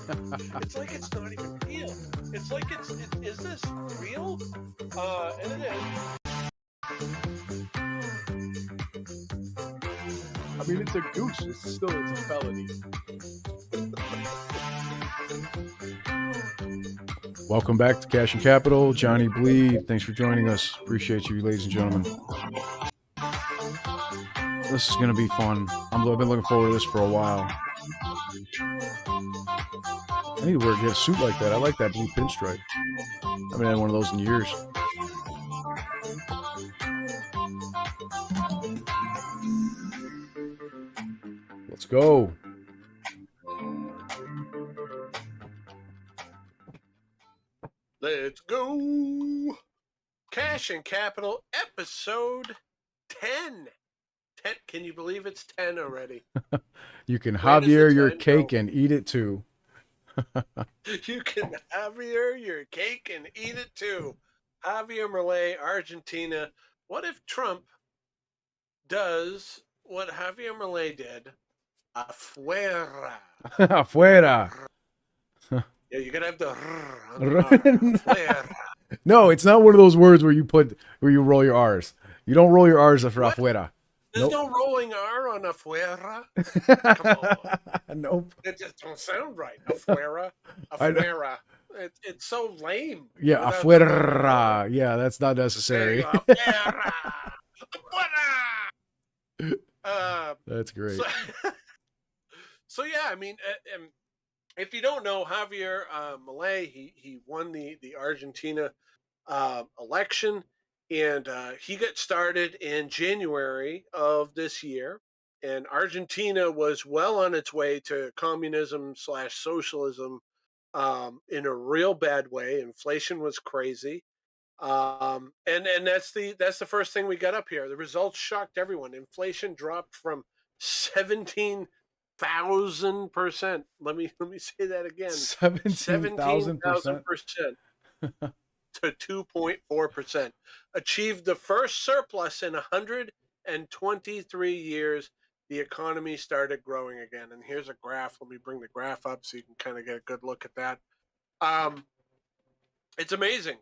It's like it's not even real. It's like is this real? And it is. I mean, it's a goose. It's a felony. Welcome back to Cash and Capital. Johnny Bleed, thanks for joining us. Appreciate you, ladies and gentlemen. This is going to be fun. I've been looking forward to this for a while. I need to get a suit like that. I like that blue pinstripe. I haven't had one of those in years. Let's go. Let's go. Cash and Capital episode 10. Can you believe it's 10 already? You can Javier your cake and eat it too. You can Javier your cake and eat it too. Javier Milei, Argentina. What if Trump does what Javier Milei did? Afuera. Afuera. Yeah, you're gonna have to. No, it's not one of those words where you roll your R's. You don't roll your R's for afuera. There's no rolling R on afuera. Come on. Nope. It just don't sound right. Afuera. Afuera. It's so lame. Yeah, afuera. Yeah, that's not necessary. Afuera. That's great. So yeah, I mean, if you don't know, Javier Milei, he won the Argentina election, and he got started in January of this year. And Argentina was well on its way to communism/socialism in a real bad way. Inflation was crazy, and that's the first thing we got up here. The results shocked everyone. Inflation dropped from 17,000%. Let me say that again. 17,000% to 2.4%. Achieved the first surplus in 123 years. The economy started growing again. And here's a graph. Let me bring the graph up so you can kind of get a good look at that. It's amazing.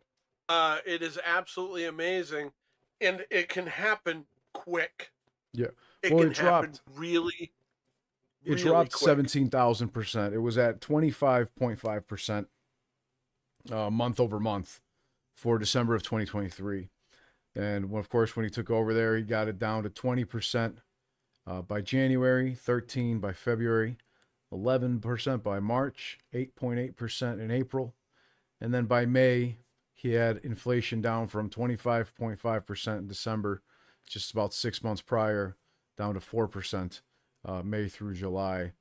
It is absolutely amazing, and it can happen quick. Yeah, it can happen really. It dropped 17,000%. It was at 25.5% month over month for December of 2023. And of course, when he took over there, he got it down to 20% by January, 13% by February, 11% by March, 8.8% in April. And then by May, he had inflation down from 25.5% in December, just about 6 months prior, down to 4%. May through July,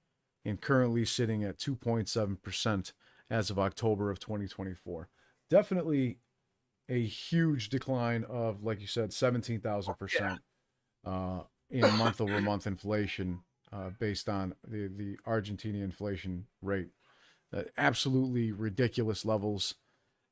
and currently sitting at 2.7% as of October of 2024. Definitely a huge decline of, like you said, 17,000% in month-over-month inflation based on the Argentinian inflation rate. Absolutely ridiculous levels.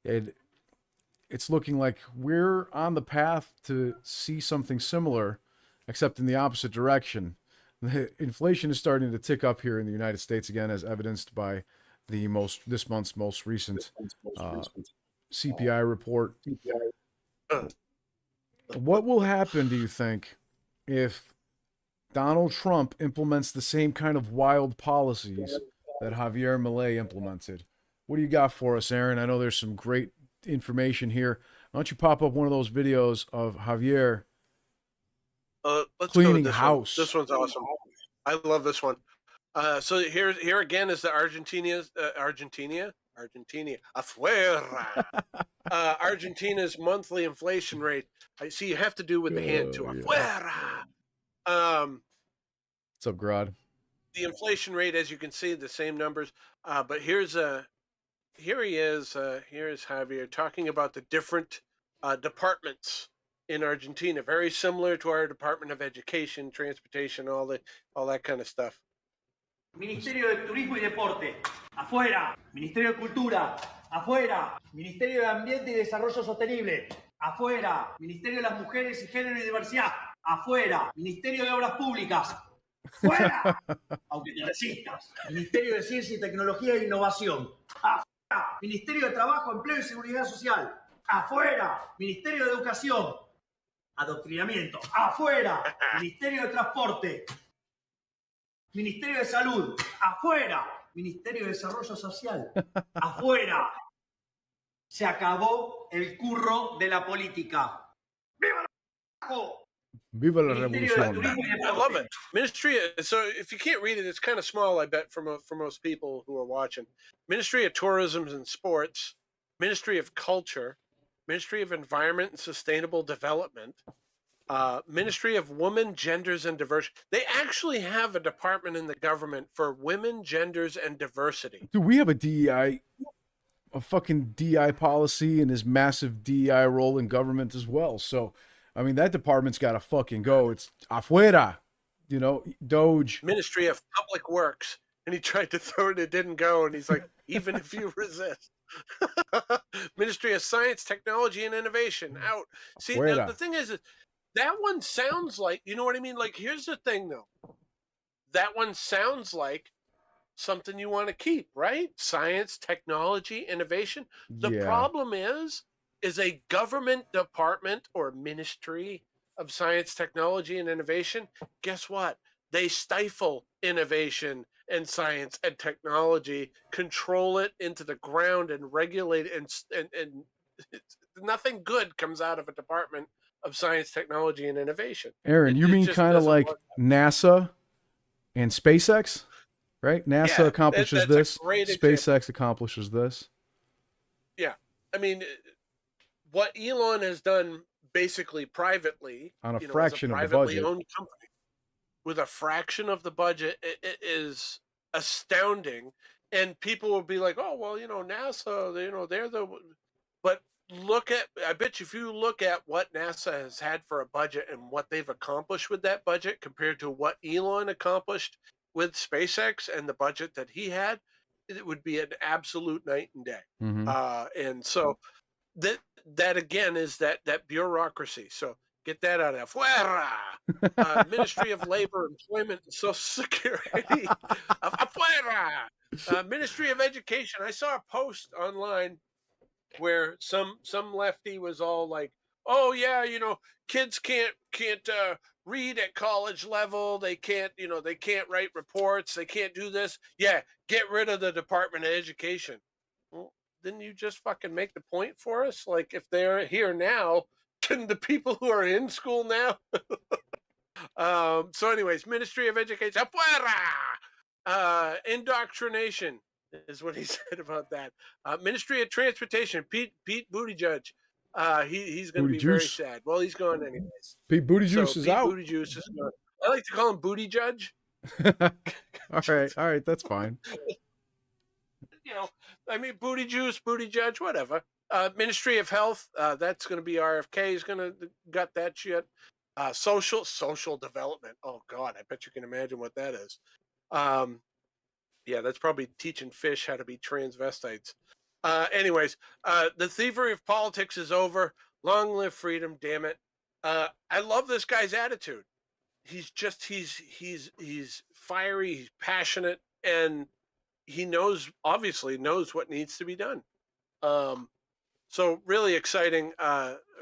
It's looking like we're on the path to see something similar, except in the opposite direction. The inflation is starting to tick up here in the United States again, as evidenced by this month's most recent CPI report. What will happen, do you think, if Donald Trump implements the same kind of wild policies that Javier Milei implemented? What do you got for us, Aaron? I know there's some great information here. Why don't you pop up one of those videos of Javier let's cleaning go with house? This one's awesome. I love this one. So here again is the Argentina, afuera. Argentina's monthly inflation rate. I see you have to do with the hand too. Afuera. What's up, Grod? The inflation rate, as you can see, the same numbers. But here he is. Here's Javier talking about the different departments in Argentina, very similar to our Department of Education, Transportation, all that kind of stuff. Ministerio de Turismo y Deporte, afuera. Ministerio de Cultura, afuera. Ministerio de Ambiente y Desarrollo Sostenible, afuera. Ministerio de las Mujeres y Género y Diversidad, afuera. Ministerio de Obras Públicas, ¡Fuera! Aunque te resistas. Ministerio de Ciencia y Tecnología e Innovación. ¡Afuera! Ministerio de Trabajo, Empleo y Seguridad Social. ¡Afuera! Ministerio de Educación. Adoctrinamiento. ¡Afuera! Ministerio de Transporte. Ministerio de Salud. ¡Afuera! Ministerio de Desarrollo Social. ¡Afuera! Se acabó el curro de la política. ¡Viva la carajo! Viva la Ministerio de revolución. Turismo y I love Deporte. it. Ministry. So if you can't read it, it's kind of small, I bet, for most people who are watching. Ministry of Tourism and Sports, Ministry of Culture, Ministry of Environment and Sustainable Development, Ministry of Women, Genders, and Diversity. They actually have a department in the government for women, genders, and diversity. Dude, we have a fucking DI policy and this massive DI role in government as well. So, I mean, that department's got to fucking go. It's afuera, you know, Doge. Ministry of Public Works. And he tried to throw it, it didn't go. And he's like, even if you resist. Ministry of Science, Technology, and Innovation, out. See, now, the thing is, that one sounds like, you know what I mean? Like, here's the thing, though. That one sounds like something you want to keep, right? Science, technology, innovation. The problem is a government department or ministry of science, technology, and innovation. Guess what? They stifle innovation and science and technology, control it into the ground, and regulate it, and nothing good comes out of a department of science, technology, and innovation. Aaron, you mean kind of like NASA and SpaceX? Right? NASA accomplishes this. SpaceX accomplishes this. Yeah. I mean, what Elon has done basically privately on a fraction of the budget, owned company, with a fraction of the budget, it is astounding. And people will be like, oh, well, you know, NASA, you know, they're the... But I bet you if you look at what NASA has had for a budget and what they've accomplished with that budget compared to what Elon accomplished with SpaceX and the budget that he had, it would be an absolute night and day. Mm-hmm. And so that again is that bureaucracy. So get that out of afuera. Ministry of Labor, Employment, and Social Security. Afuera. Ministry of Education. I saw a post online where some lefty was all like, oh yeah, you know, kids can't read at college level. They can't write reports. They can't do this. Yeah, get rid of the Department of Education. Well, didn't you just fucking make the point for us? Like, if they're here now, can the people who are in school now? So anyways, Ministry of Education. Afuera! Indoctrination is what he said about that. Ministry of Transportation. Pete Buttigieg. He's going to be very sad. Well, he's gone anyways. Pete Buttigieg is out. Buttigieg is gone. I like to call him Booty Judge. All right, that's fine. You know, I mean, Booty Juice, Booty Judge, whatever. Ministry of Health. That's going to be RFK. He's going to gut that shit. Social development. Oh God, I bet you can imagine what that is. Yeah, that's probably teaching fish how to be transvestites. Anyways, the thievery of politics is over. Long live freedom, damn it. I love this guy's attitude. He's fiery, he's passionate, and he obviously knows what needs to be done. So really exciting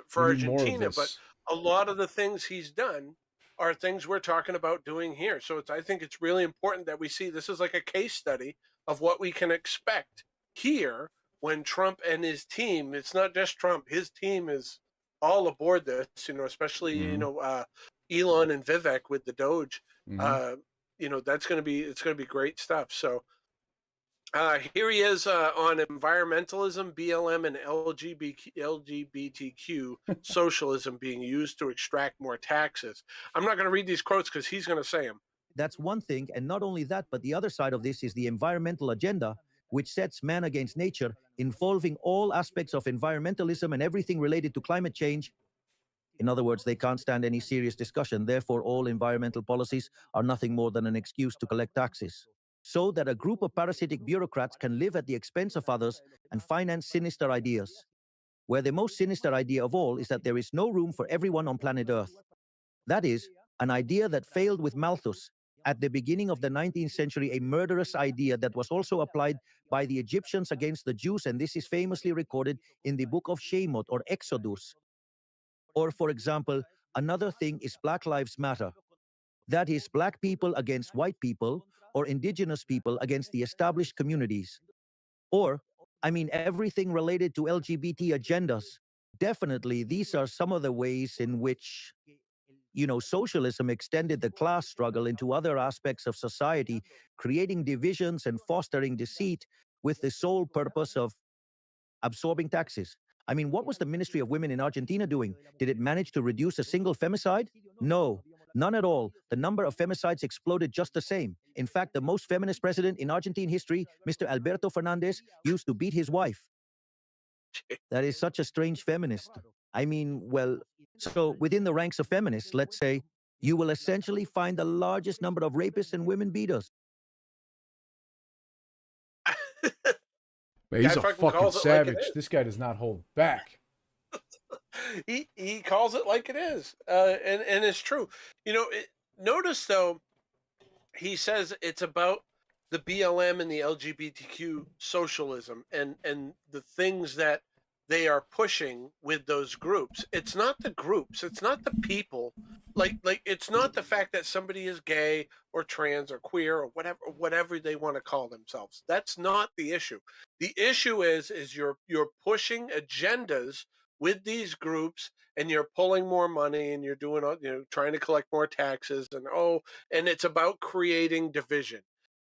for Argentina, but a lot of the things he's done are things we're talking about doing here. So I think it's really important that we see this is like a case study of what we can expect here when Trump and his team, it's not just Trump, his team is all aboard this, you know, especially, you know, Elon and Vivek with the Doge. You know, it's going to be great stuff. So here he is on environmentalism, BLM, and LGBTQ socialism being used to extract more taxes. I'm not going to read these quotes because he's going to say them. That's one thing. And not only that, but the other side of this is the environmental agenda, which sets man against nature, involving all aspects of environmentalism and everything related to climate change. In other words, they can't stand any serious discussion. Therefore, all environmental policies are nothing more than an excuse to collect taxes, so that a group of parasitic bureaucrats can live at the expense of others and finance sinister ideas, where the most sinister idea of all is that there is no room for everyone on planet Earth. That is, an idea that failed with Malthus, at the beginning of the 19th century a murderous idea that was also applied by the Egyptians against the Jews, and this is famously recorded in the book of Shemot or Exodus. Or, for example, another thing is Black Lives Matter. That is, black people against white people, or indigenous people against the established communities. Or, I mean, everything related to LGBT agendas. Definitely, these are some of the ways in which, socialism extended the class struggle into other aspects of society, creating divisions and fostering deceit with the sole purpose of absorbing taxes. I mean, what was the Ministry of Women in Argentina doing? Did it manage to reduce a single femicide? No, none at all. The number of femicides exploded just the same. In fact, the most feminist president in Argentine history, Mr. Alberto Fernandez, used to beat his wife. That is such a strange feminist. I mean, well, so within the ranks of feminists, let's say, you will essentially find the largest number of rapists and women beaters. Man, he's a fucking savage. Like this guy does not hold back. He calls it like it is, and it's true. Notice though, he says it's about the BLM and the LGBTQ socialism and the things that they are pushing with those groups. It's not the groups. It's not the people. Like it's not the fact that somebody is gay or trans or queer or whatever they want to call themselves. That's not the issue. The issue is you're pushing agendas with these groups, and you're pulling more money, and you're doing, trying to collect more taxes, and it's about creating division.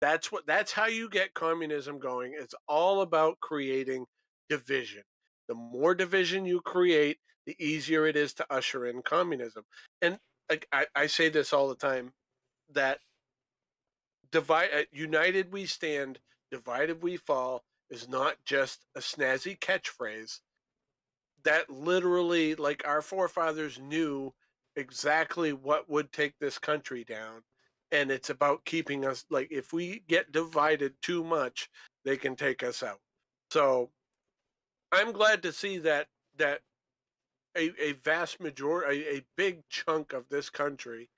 That's how you get communism going. It's all about creating division. The more division you create, the easier it is to usher in communism. And I say this all the time, that united we stand, divided we fall is not just a snazzy catchphrase. That literally, like, our forefathers knew exactly what would take this country down. And it's about keeping us, like, if we get divided too much, they can take us out. So I'm glad to see that a vast majority, a big chunk of this country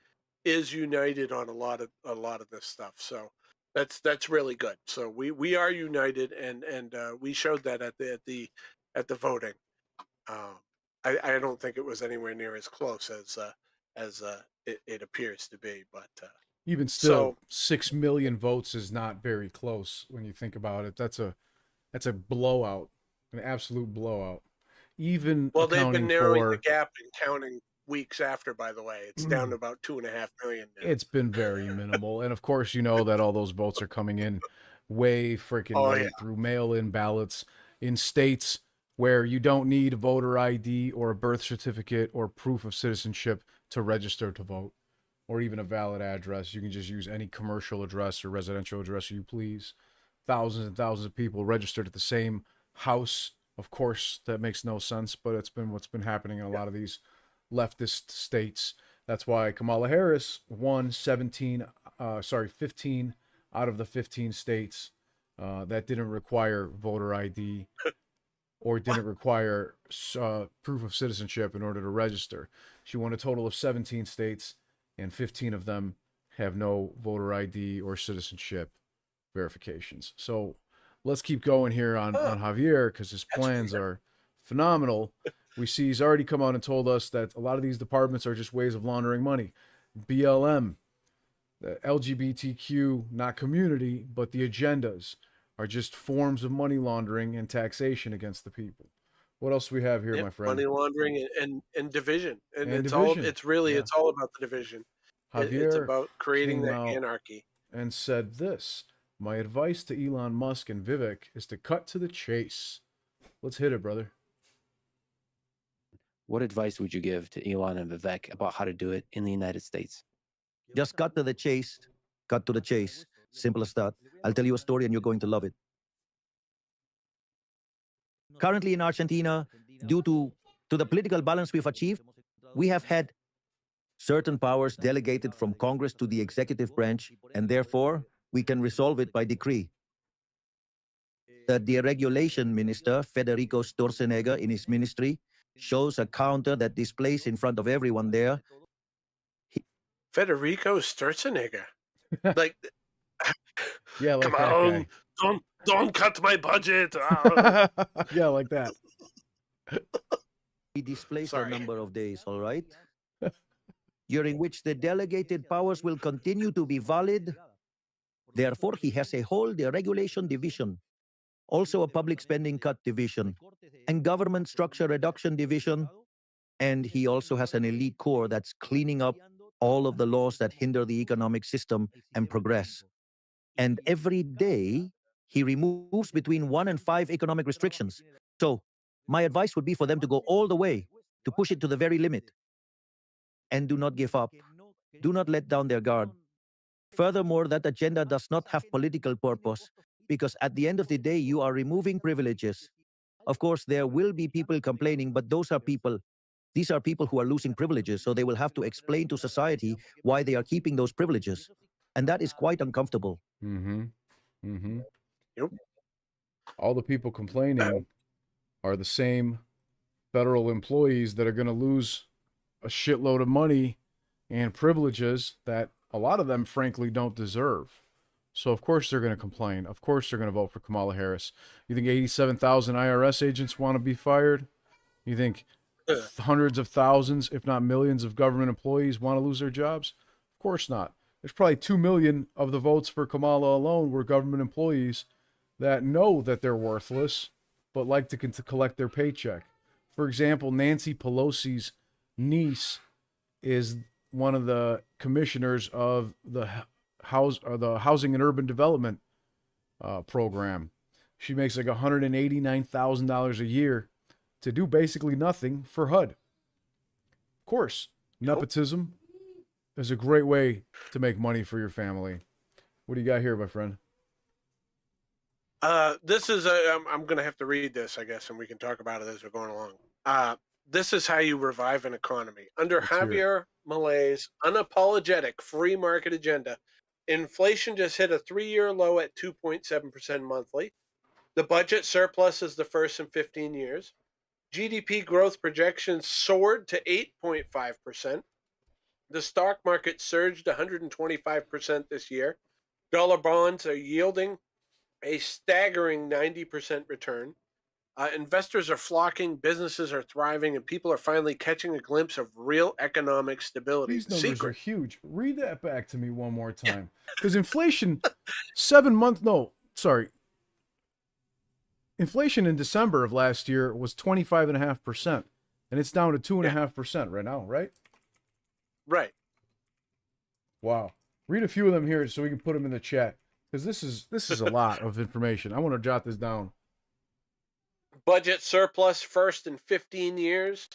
is united on a lot of this stuff. So that's really good. So we are united, and we showed that at the voting. I don't think it was anywhere near as close as it appears to be, but even still, 6 million votes is not very close when you think about it. That's a blowout, an absolute blowout. Even they've been narrowing the gap and counting weeks after. By the way, it's down to about 2.5 million now. It's been very minimal, and of course, you know that all those votes are coming in way freaking late through mail-in ballots in states where you don't need voter ID or a birth certificate or proof of citizenship to register to vote, or even a valid address. You can just use any commercial address or residential address you please. Thousands and thousands of people registered at the same house. Of course, that makes no sense, but it's been what's been happening in a lot of these leftist states. That's why Kamala Harris won 15 out of the 15 states that didn't require voter ID or didn't require proof of citizenship in order to register. She won a total of 17 states, and 15 of them have no voter ID or citizenship verifications. So let's keep going here on Javier, because his plans are phenomenal. We see he's already come out and told us that a lot of these departments are just ways of laundering money. BLM, the LGBTQ, not community, but the agendas are just forms of money laundering and taxation against the people. What else do we have here, my friend? Money laundering and division. And it's division. It's all about the division. Javier it's about creating that anarchy. And said this: my advice to Elon Musk and Vivek is to cut to the chase. Let's hit it, brother. What advice would you give to Elon and Vivek about how to do it in the United States? Just cut to the chase. Cut to the chase. Simple as that. I'll tell you a story and you're going to love it. Currently in Argentina, due to the political balance we've achieved, we have had certain powers delegated from Congress to the executive branch, and therefore we can resolve it by decree. The deregulation minister, Federico Sturzenegger, in his ministry, shows a counter that displays in front of everyone there. Federico Sturzenegger. Like, Yeah, like come that on, guy. don't cut my budget. Ah. Yeah, like that. He displays a Sorry. number of days, all right? During which the delegated powers will continue to be valid. Therefore, he has a whole deregulation division, also a public spending cut division, and government structure reduction division. And he also has an elite core that's cleaning up all of the laws that hinder the economic system and progress. And every day, he removes between 1 and 5 economic restrictions. So, my advice would be for them to go all the way, to push it to the very limit. And do not give up. Do not let down their guard. Furthermore, that agenda does not have political purpose, because at the end of the day, you are removing privileges. Of course, there will be people complaining, but these are people who are losing privileges, so they will have to explain to society why they are keeping those privileges. And that is quite uncomfortable. Mm-hmm. Mm-hmm. Yep. All the people complaining are the same federal employees that are going to lose a shitload of money and privileges that a lot of them, frankly, don't deserve. So, of course, they're going to complain. Of course, they're going to vote for Kamala Harris. You think 87,000 IRS agents want to be fired? You think hundreds of thousands, if not millions, of government employees want to lose their jobs? Of course not. There's probably 2 million of the votes for Kamala alone were government employees that know that they're worthless, but like to collect their paycheck. For example, Nancy Pelosi's niece is one of the commissioners of the Housing and Urban Development program. She makes like $189,000 a year to do basically nothing for HUD. Of course, nepotism is a great way to make money for your family. What do you got here, my friend? This is I'm going to have to read this, I guess, and we can talk about it as we're going along. This is how you revive an economy. Under Javier Milei's unapologetic free market agenda, inflation just hit a 3-year low at 2.7% monthly. The budget surplus is the first in 15 years. GDP growth projections soared to 8.5%. The stock market surged 125% this year. Dollar bonds are yielding a staggering 90% return. Investors are flocking, businesses are thriving, and people are finally catching a glimpse of real economic stability. These numbers are huge. Read that back to me one more time. Because inflation, inflation in December of last year was 25.5%, and it's down to 2.5% right now, right? Right. Wow. Read a few of them here so we can put them in the chat, because this is a lot of information. I want to jot this down. Budget surplus first in 15 years.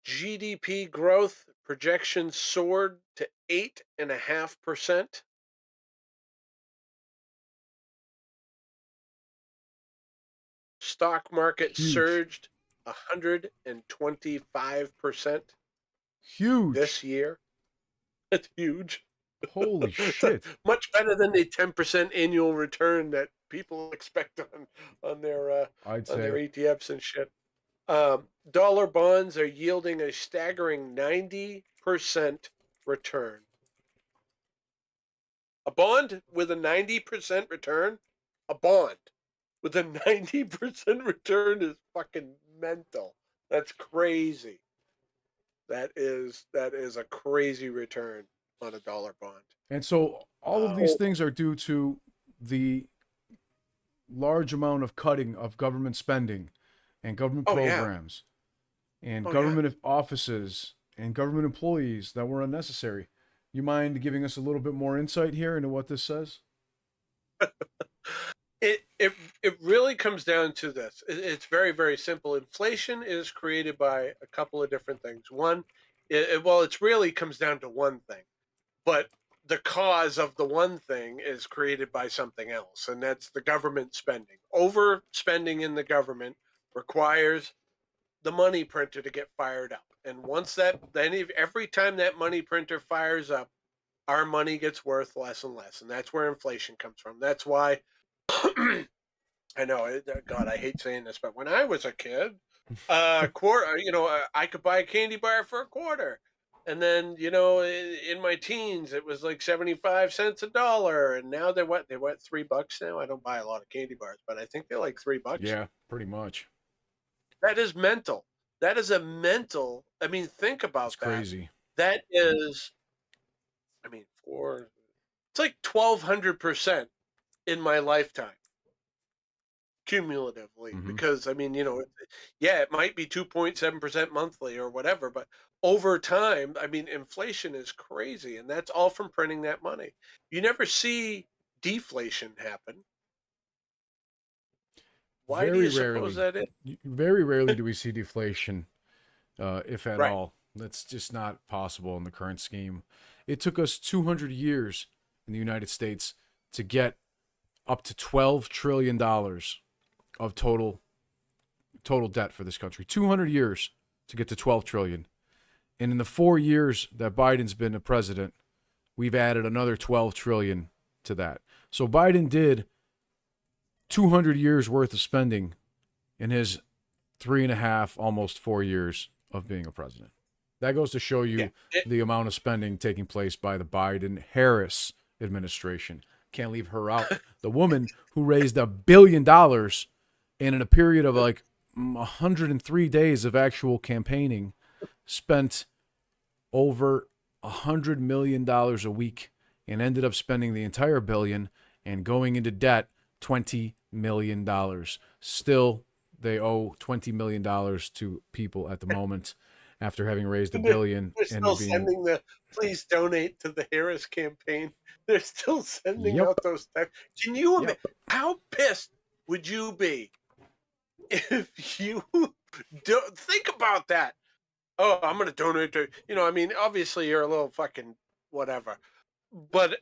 GDP growth projections soared to 8.5%. Stock market surged 125%. Huge. This year. That's huge. Holy shit. Much better than the 10% annual return that people expect on their ETFs and shit. Dollar bonds are yielding a staggering 90% return. A bond with a 90% return? A bond with a 90% return is fucking mental. That's crazy. That is a crazy return on a dollar bond. And so all of these things are due to the large amount of cutting of government spending and government programs and government offices and government employees that were unnecessary. You mind giving us a little bit more insight here into what this says? It really comes down to this. It's very, very simple. Inflation is created by a couple of different things. One, it really comes down to one thing, but the cause of the one thing is created by something else, and that's the government spending. Overspending in the government requires the money printer to get fired up, and every time that money printer fires up, our money gets worth less and less, and that's where inflation comes from. That's why. I know, God, I hate saying this, but when I was a kid, I could buy a candy bar for $0.25. And then, you know, in my teens, it was like 75 cents a dollar. And now they're what? They what, $3 now? I don't buy a lot of candy bars, but I think they're like $3 Yeah, now. pretty much. That is mental. That is a mental. I mean, think about It's that. crazy. That is, I mean, it's like 1,200% in my lifetime, cumulatively. Because, I mean, you know, yeah, it might be 2.7% monthly or whatever, but over time, I mean, inflation is crazy. And that's all from printing that money. You never see deflation happen. Why do Very you suppose rarely. that is? Very rarely do we see deflation, if at Right. all. That's just not possible in the current scheme. It took us 200 years in the United States to get up to $12 trillion of total debt for this country. 200 years to get to 12 trillion. And in the 4 years that Biden's been the president, we've added another 12 trillion to that. So Biden did 200 years worth of spending in his 3.5, almost 4 years of being a president. That goes to show you the amount of spending taking place by the Biden-Harris administration. Can't leave her out. The woman who raised $1 billion and in a period of like 103 days of actual campaigning spent over $100 million a week and ended up spending the entire billion and going into debt $20 million. Still, they owe $20 million to people at the moment after having raised $1 billion. They're still sending the please donate to the Harris campaign. They're still sending out those texts. Can you imagine how pissed would you be if you don't think about that? Oh, I'm going to donate to, you know, I mean, obviously you're a little fucking whatever, but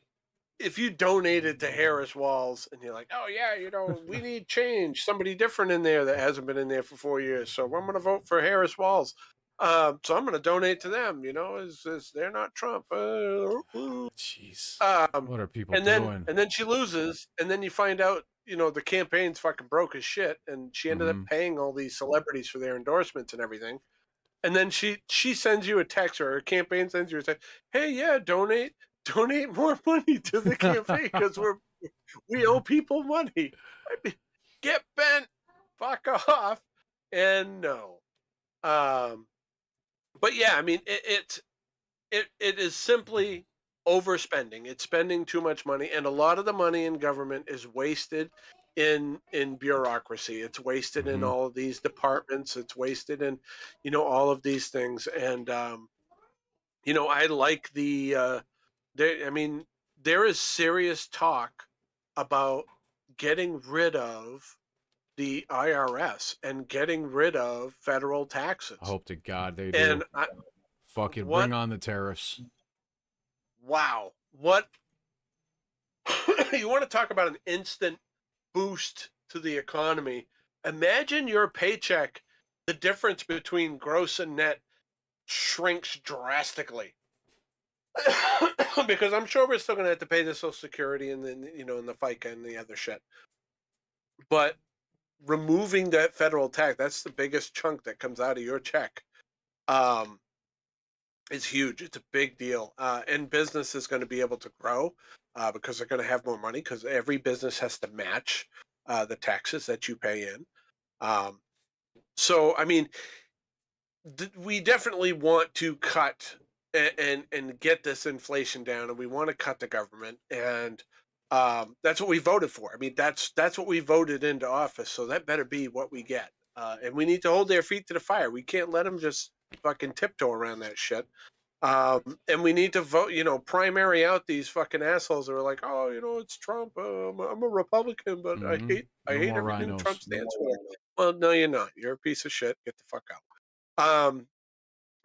if you donated to Harris Walls and you're like, oh yeah, you know, we need change, somebody different in there that hasn't been in there for 4 years, so I'm going to vote for Harris Walls. So I'm going to donate to them. You know, is they're not Trump. Jeez, what are people doing? And then she loses, and then you find out, you know, the campaign's fucking broke as shit, and she ended up paying all these celebrities for their endorsements and everything. And then she sends you a text, or her campaign sends you a text. Hey, yeah, donate more money to the campaign because we owe people money. I mean, get bent, fuck off, and no. But yeah, I mean, it is simply overspending. It's spending too much money, and a lot of the money in government is wasted in bureaucracy. It's wasted in all of these departments. It's wasted in, you know, all of these things. And you know, I like I mean, there is serious talk about getting rid of the IRS and getting rid of federal taxes. I hope to God they do. And fuck it, bring on the tariffs. Wow. What you want to talk about an instant boost to the economy? Imagine your paycheck, the difference between gross and net shrinks drastically. Because I'm sure we're still going to have to pay the Social Security and then, you know, and the FICA and the other shit. But removing that federal tax, that's the biggest chunk that comes out of your check. It's huge. It's a big deal. And business is going to be able to grow because they're going to have more money because every business has to match the taxes that you pay in. So, I mean, we definitely want to cut and get this inflation down, and we want to cut the government, and that's what we voted for. I mean, that's what we voted into office, so that better be what we get. And we need to hold their feet to the fire. We can't let them just fucking tiptoe around that shit. And we need to vote, you know, primary out these fucking assholes that are like, oh, you know, it's Trump. I'm a Republican, but I hate everything Trump stands for. Well, no, you're not. You're a piece of shit. Get the fuck out.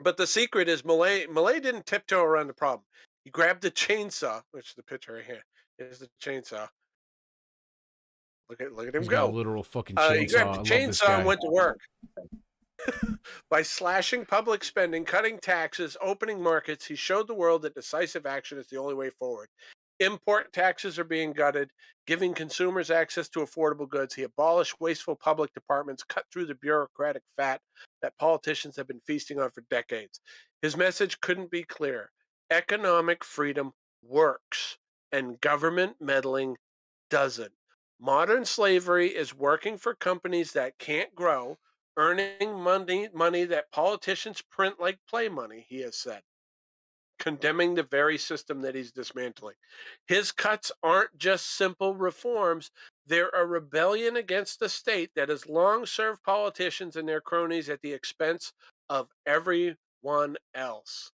But the secret is Milei didn't tiptoe around the problem. He grabbed the chainsaw, which is the picture right here. Here's the chainsaw. Look at him He's go. got a literal fucking chainsaw. He grabbed the chainsaw and went to work. By slashing public spending, cutting taxes, opening markets, he showed the world that decisive action is the only way forward. Import taxes are being gutted, giving consumers access to affordable goods. He abolished wasteful public departments, cut through the bureaucratic fat that politicians have been feasting on for decades. His message couldn't be clearer. Economic freedom works, and government meddling doesn't. Modern slavery is working for companies that can't grow, earning money that politicians print like play money, he has said, condemning the very system that he's dismantling. His cuts aren't just simple reforms, they're a rebellion against the state that has long served politicians and their cronies at the expense of everyone else.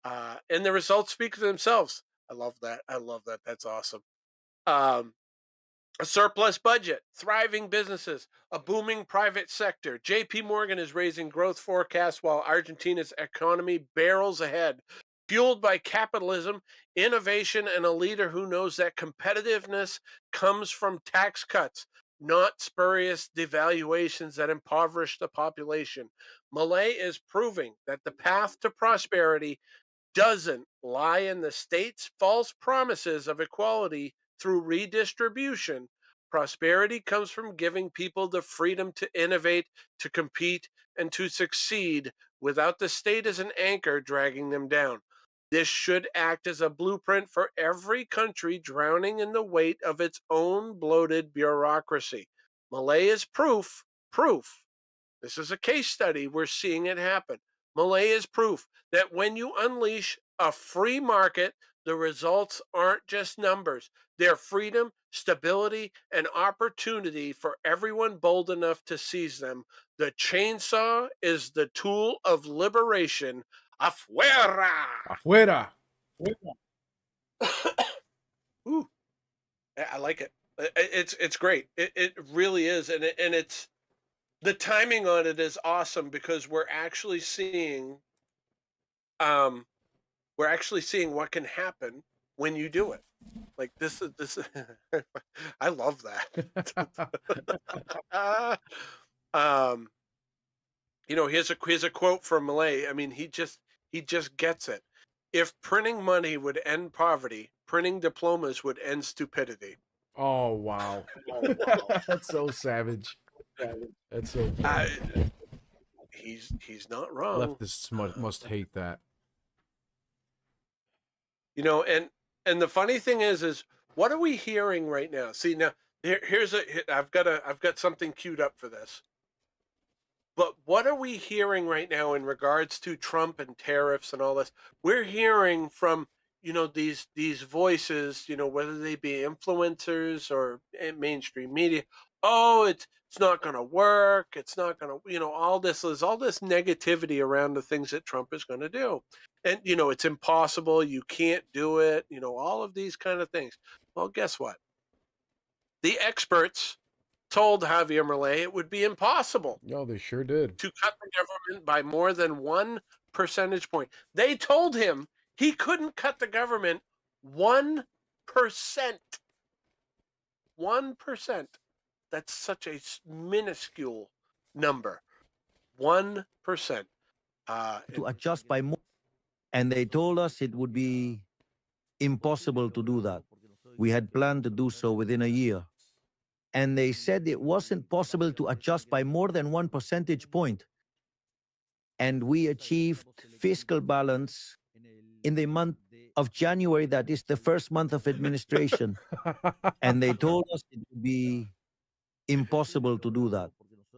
And the results speak for themselves. I love that. I love that. That's awesome. Um, a surplus budget, thriving businesses, a booming private sector. JP Morgan is raising growth forecasts while Argentina's economy barrels ahead, fueled by capitalism, innovation, and a leader who knows that competitiveness comes from tax cuts, not spurious devaluations that impoverish the population. Milei is proving that the path to prosperity doesn't lie in the state's false promises of equality through redistribution. Prosperity comes from giving people the freedom to innovate, to compete, and to succeed without the state as an anchor dragging them down. This should act as a blueprint for every country drowning in the weight of its own bloated bureaucracy. Milei is proof. This is a case study. We're seeing it happen. Milei is proof that when you unleash a free market, the results aren't just numbers. They're freedom, stability, and opportunity for everyone bold enough to seize them. The chainsaw is the tool of liberation. Afuera! Afuera! Ooh, I like it. It's great. It really is, and it's the timing on it is awesome because we're actually seeing what can happen when you do it. Like this I love that. Here's a quote from Milei. I mean, he just gets it. If printing money would end poverty, printing diplomas would end stupidity. Oh wow. That's so savage. That's so he's not wrong. Leftists must hate that. And the funny thing is what are we hearing right now? See, now I've got something queued up for this. But what are we hearing right now in regards to Trump and tariffs and all this? We're hearing from these voices, whether they be influencers or mainstream media. Oh, it's not going to work. It's not going to, all this negativity around the things that Trump is going to do. And, it's impossible. You can't do it. All of these kind of things. Well, guess what? The experts told Javier Milei it would be impossible. No, they sure did. To cut the government by more than 1 percentage point. They told him he couldn't cut the government 1%. 1%. That's such a minuscule number. 1%. To adjust by more. And they told us it would be impossible to do that. We had planned to do so within a year. And they said it wasn't possible to adjust by more than 1 percentage point. And we achieved fiscal balance in the month of January, that is the first month of administration. And they told us it would be impossible to do that.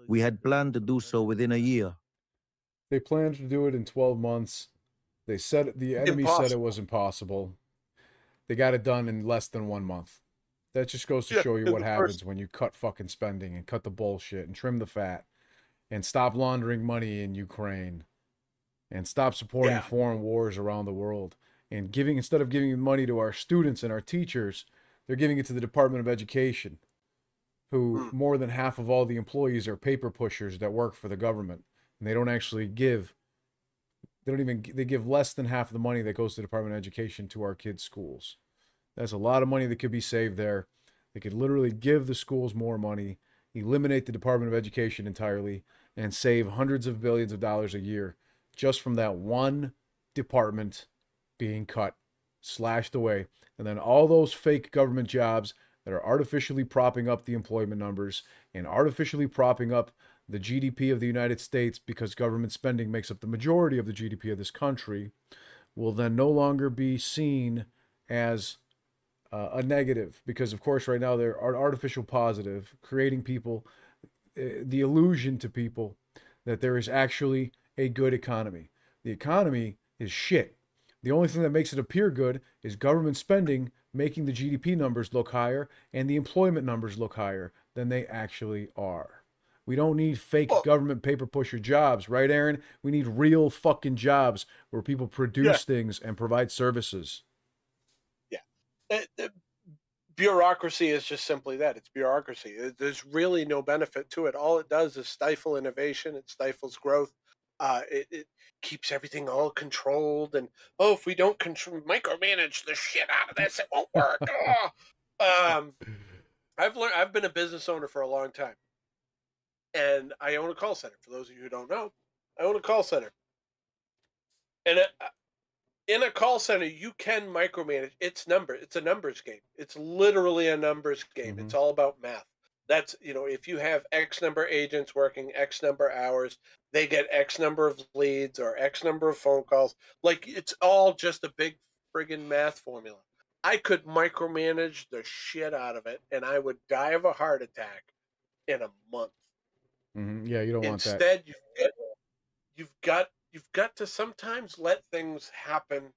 We had planned to do so within a year. They planned to do it in 12 months. They said the enemy said it was impossible. They got it done in less than 1 month. That just goes to show you what happens when you cut fucking spending and cut the bullshit and trim the fat and stop laundering money in Ukraine and stop supporting foreign wars around the world. And instead of giving money to our students and our teachers, they're giving it to the Department of Education, who more than half of all the employees are paper pushers that work for the government. And they don't actually give, they give less than half of the money that goes to the Department of Education to our kids' schools. That's a lot of money that could be saved there. They could literally give the schools more money, eliminate the Department of Education entirely, and save hundreds of billions of dollars a year just from that one department being cut slashed away. And then all those fake government jobs that are artificially propping up the employment numbers and artificially propping up the GDP of the United States, because government spending makes up the majority of the GDP of this country, will then no longer be seen as a negative, because of course right now they're artificial positive, creating people, the illusion to people that there is actually a good economy. The economy is shit. The only thing that makes it appear good is government spending making the GDP numbers look higher and the employment numbers look higher than they actually are. We don't need fake government paper pusher jobs, right, Aaron? We need real fucking jobs where people produce things and provide services. Yeah. Bureaucracy is just simply that. It's bureaucracy. There's really no benefit to it. All it does is stifle innovation. It stifles growth. It keeps everything all controlled. And, if we don't micromanage the shit out of this, it won't work. I've been a business owner for a long time. And I own a call center. For those of you who don't know, I own a call center. And in a call center, you can micromanage. It's a numbers game. It's literally a numbers game. It's all about math. That's, if you have X number of agents working X number of hours, they get X number of leads or X number of phone calls. Like, it's all just a big friggin' math formula. I could micromanage the shit out of it, and I would die of a heart attack in a month. Yeah, you don't want that. Instead, you've got to sometimes let things happen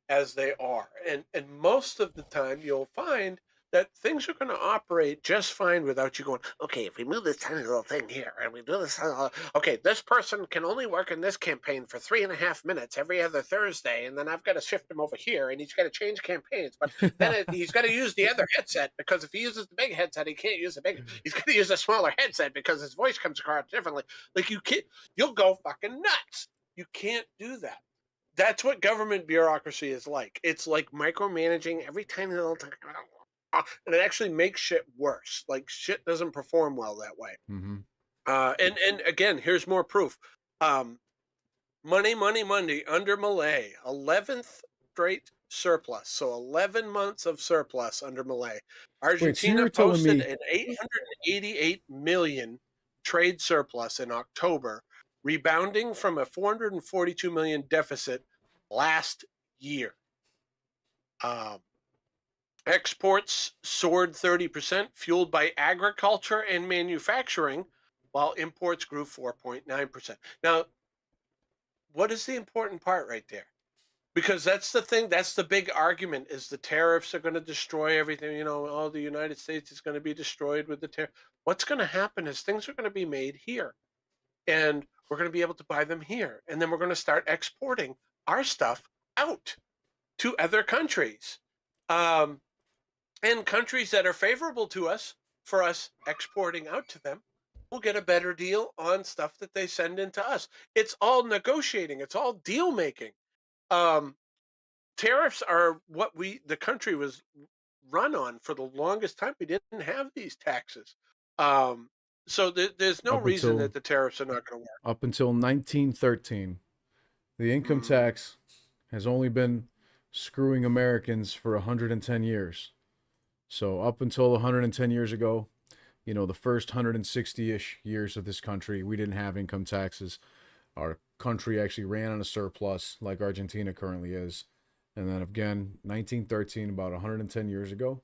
as they are, and most of the time you'll find that things are going to operate just fine without you going, okay, if we move this tiny little thing here and we do this, okay, this person can only work in this campaign for 3.5 minutes every other Thursday, and then I've got to shift him over here, and he's got to change campaigns, but then he's got to use the other headset, because if he uses the big headset, he can't use the big, he's got to use a smaller headset because his voice comes across differently. Like, you'll go fucking nuts. You can't do that. That's what government bureaucracy is like. It's like micromanaging every tiny little thing. And it actually makes shit worse. Like, shit doesn't perform well that way. And again, here's more proof. Money under Milei, 11th straight surplus. So 11 months of surplus under Milei. Argentina posted an 888 million trade surplus in October, rebounding from a 442 million deficit last year. Exports soared 30%, fueled by agriculture and manufacturing, while imports grew 4.9%. Now, what is the important part right there? Because that's the thing, that's the big argument, is the tariffs are going to destroy everything. The United States is going to be destroyed with the tariff. What's going to happen is things are going to be made here, and we're going to be able to buy them here. And then we're going to start exporting our stuff out to other countries. And countries that are favorable to us, for us exporting out to them, will get a better deal on stuff that they send into us. It's all negotiating. It's all deal making. Tariffs are what the country was run on for the longest time. We didn't have these taxes. So there's no reason that the tariffs are not going to work. Up until 1913, the income tax has only been screwing Americans for 110 years. So up until 110 years ago, the first 160-ish years of this country, we didn't have income taxes. Our country actually ran on a surplus, like Argentina currently is. And then again, 1913, about 110 years ago,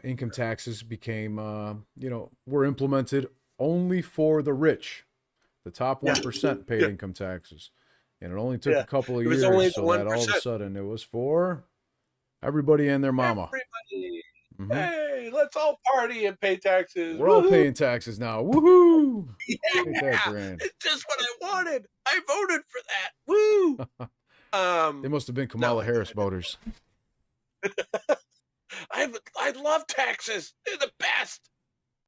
income taxes became, were implemented only for the rich. The top 1% paid income taxes. And it only took a couple of years, so that all of a sudden it was for everybody and their mama. Everybody. Hey, let's all party and pay taxes. We're all paying taxes now. Woohoo! Yeah, it's just what I wanted. I voted for that. Woo! They must have been Kamala Harris voters. I love taxes. They're the best.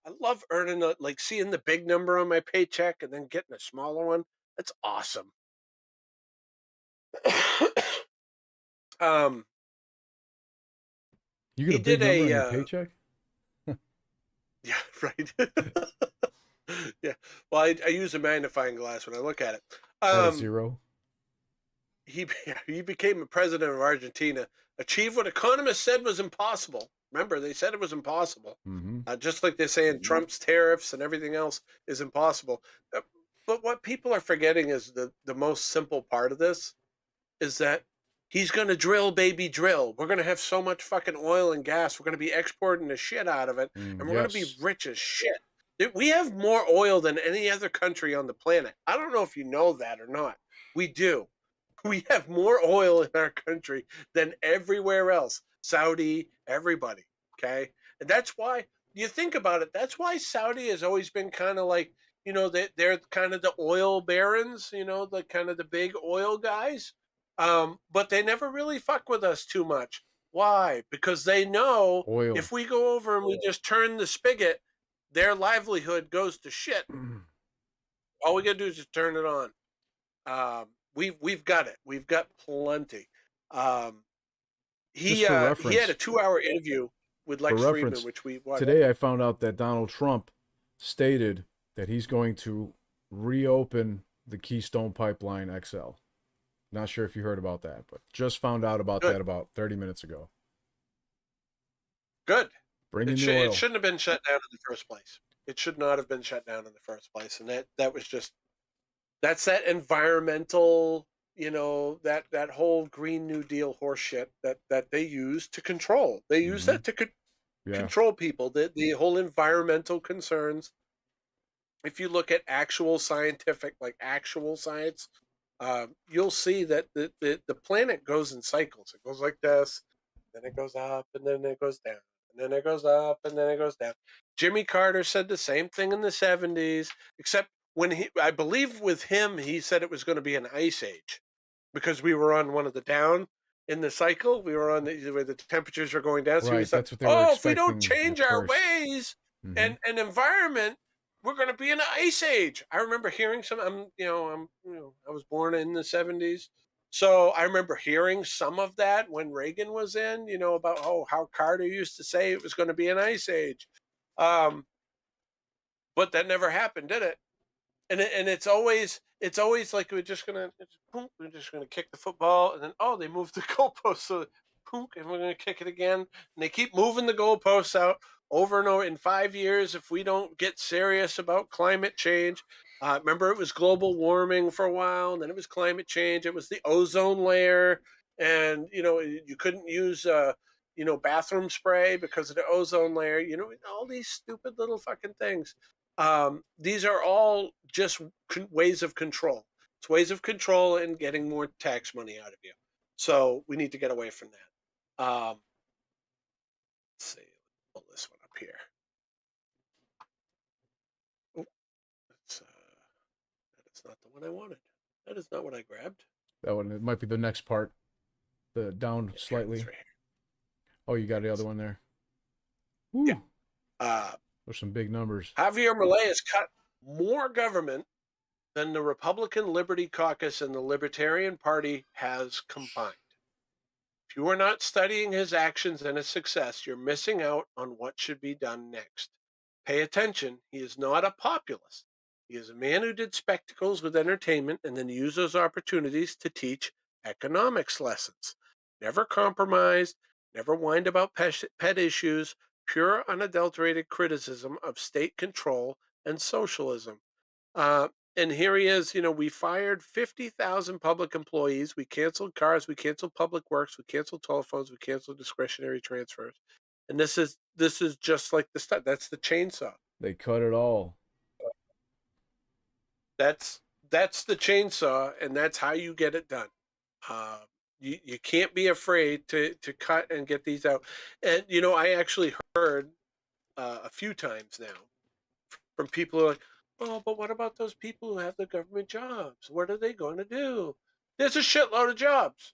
I love earning seeing the big number on my paycheck and then getting a smaller one. That's awesome. You get a big number on your paycheck? Yeah, right. Yeah. Well, I use a magnifying glass when I look at it. At 0. He became a president of Argentina achieve what economists said was impossible. Remember, they said it was impossible. Just like they're saying Trump's tariffs and everything else is impossible. But what people are forgetting is the most simple part of this is that he's going to drill, baby, drill. We're going to have so much fucking oil and gas. We're going to be exporting the shit out of it, and we're going to be rich as shit. We have more oil than any other country on the planet. I don't know if you know that or not. We do. We have more oil in our country than everywhere else. Saudi, everybody. Okay. And that's why you think about it. That's why Saudi has always been kind of like, they're kind of the oil barons, the kind of the big oil guys. But they never really fuck with us too much. Why? Because they know if we go over and we just turn the spigot, their livelihood goes to shit. All we gotta do is just turn it on. We've got it. We've got plenty. He had a 2-hour interview with Lex Friedman, which we watched. Today I found out that Donald Trump stated that he's going to reopen the Keystone Pipeline XL. Not sure if you heard about that, but just found out about that about 30 minutes ago. Good. Bring in the oil. It shouldn't have been shut down in the first place. It should not have been shut down in the first place. And that was just, that's that environmental, that whole Green New Deal horseshit that they use to control. They use that to control people. The whole environmental concerns. If you look at actual scientific, like actual science, you'll see that the planet goes in cycles. It goes like this, then it goes up, and then it goes down. And then it goes up, and then it goes down. Jimmy Carter said the same thing in the 70s, except I believe with him, he said it was going to be an ice age because we were on one of the down in the cycle. We were on where the temperatures were going down. So right, he said, if we don't change our ways and environment, we're going to be in an ice age. I remember hearing I was born in the 70s. So I remember hearing some of that when Reagan was in, about how Carter used to say it was going to be an ice age. But that never happened, did it? And it's always like we're just gonna kick the football, and then they moved the goalpost, so and we're gonna kick it again, and they keep moving the goalposts out over and over. In 5 years, if we don't get serious about climate change. Remember, it was global warming for a while, and then it was climate change. It was the ozone layer, and you couldn't use bathroom spray because of the ozone layer. All these stupid little fucking things. These are all just ways of control. It's ways of control and getting more tax money out of you. So we need to get away from that. Let's see. Pull this one up here. That's not the one I wanted. That is not what I grabbed. That one, it might be the next part. The down slightly. Right here. Oh, you got the other one there. Ooh. Yeah. There's some big numbers. Javier Milei has cut more government than the Republican Liberty Caucus and the Libertarian Party has combined. If you are not studying his actions and his success, you're missing out on what should be done next. Pay attention. He is not a populist. He is a man who did spectacles with entertainment and then used those opportunities to teach economics lessons. Never compromised, never whined about pet issues, pure unadulterated criticism of state control and socialism. And here he is, we fired 50,000 public employees. We canceled cars. We canceled public works. We canceled telephones. We canceled discretionary transfers. And this is just like the stuff. That's the chainsaw. They cut it all. That's the chainsaw, and that's how you get it done. You can't be afraid to cut and get these out. And, I actually heard a few times now from people who are like, oh, but what about those people who have the government jobs? What are they going to do? There's a shitload of jobs.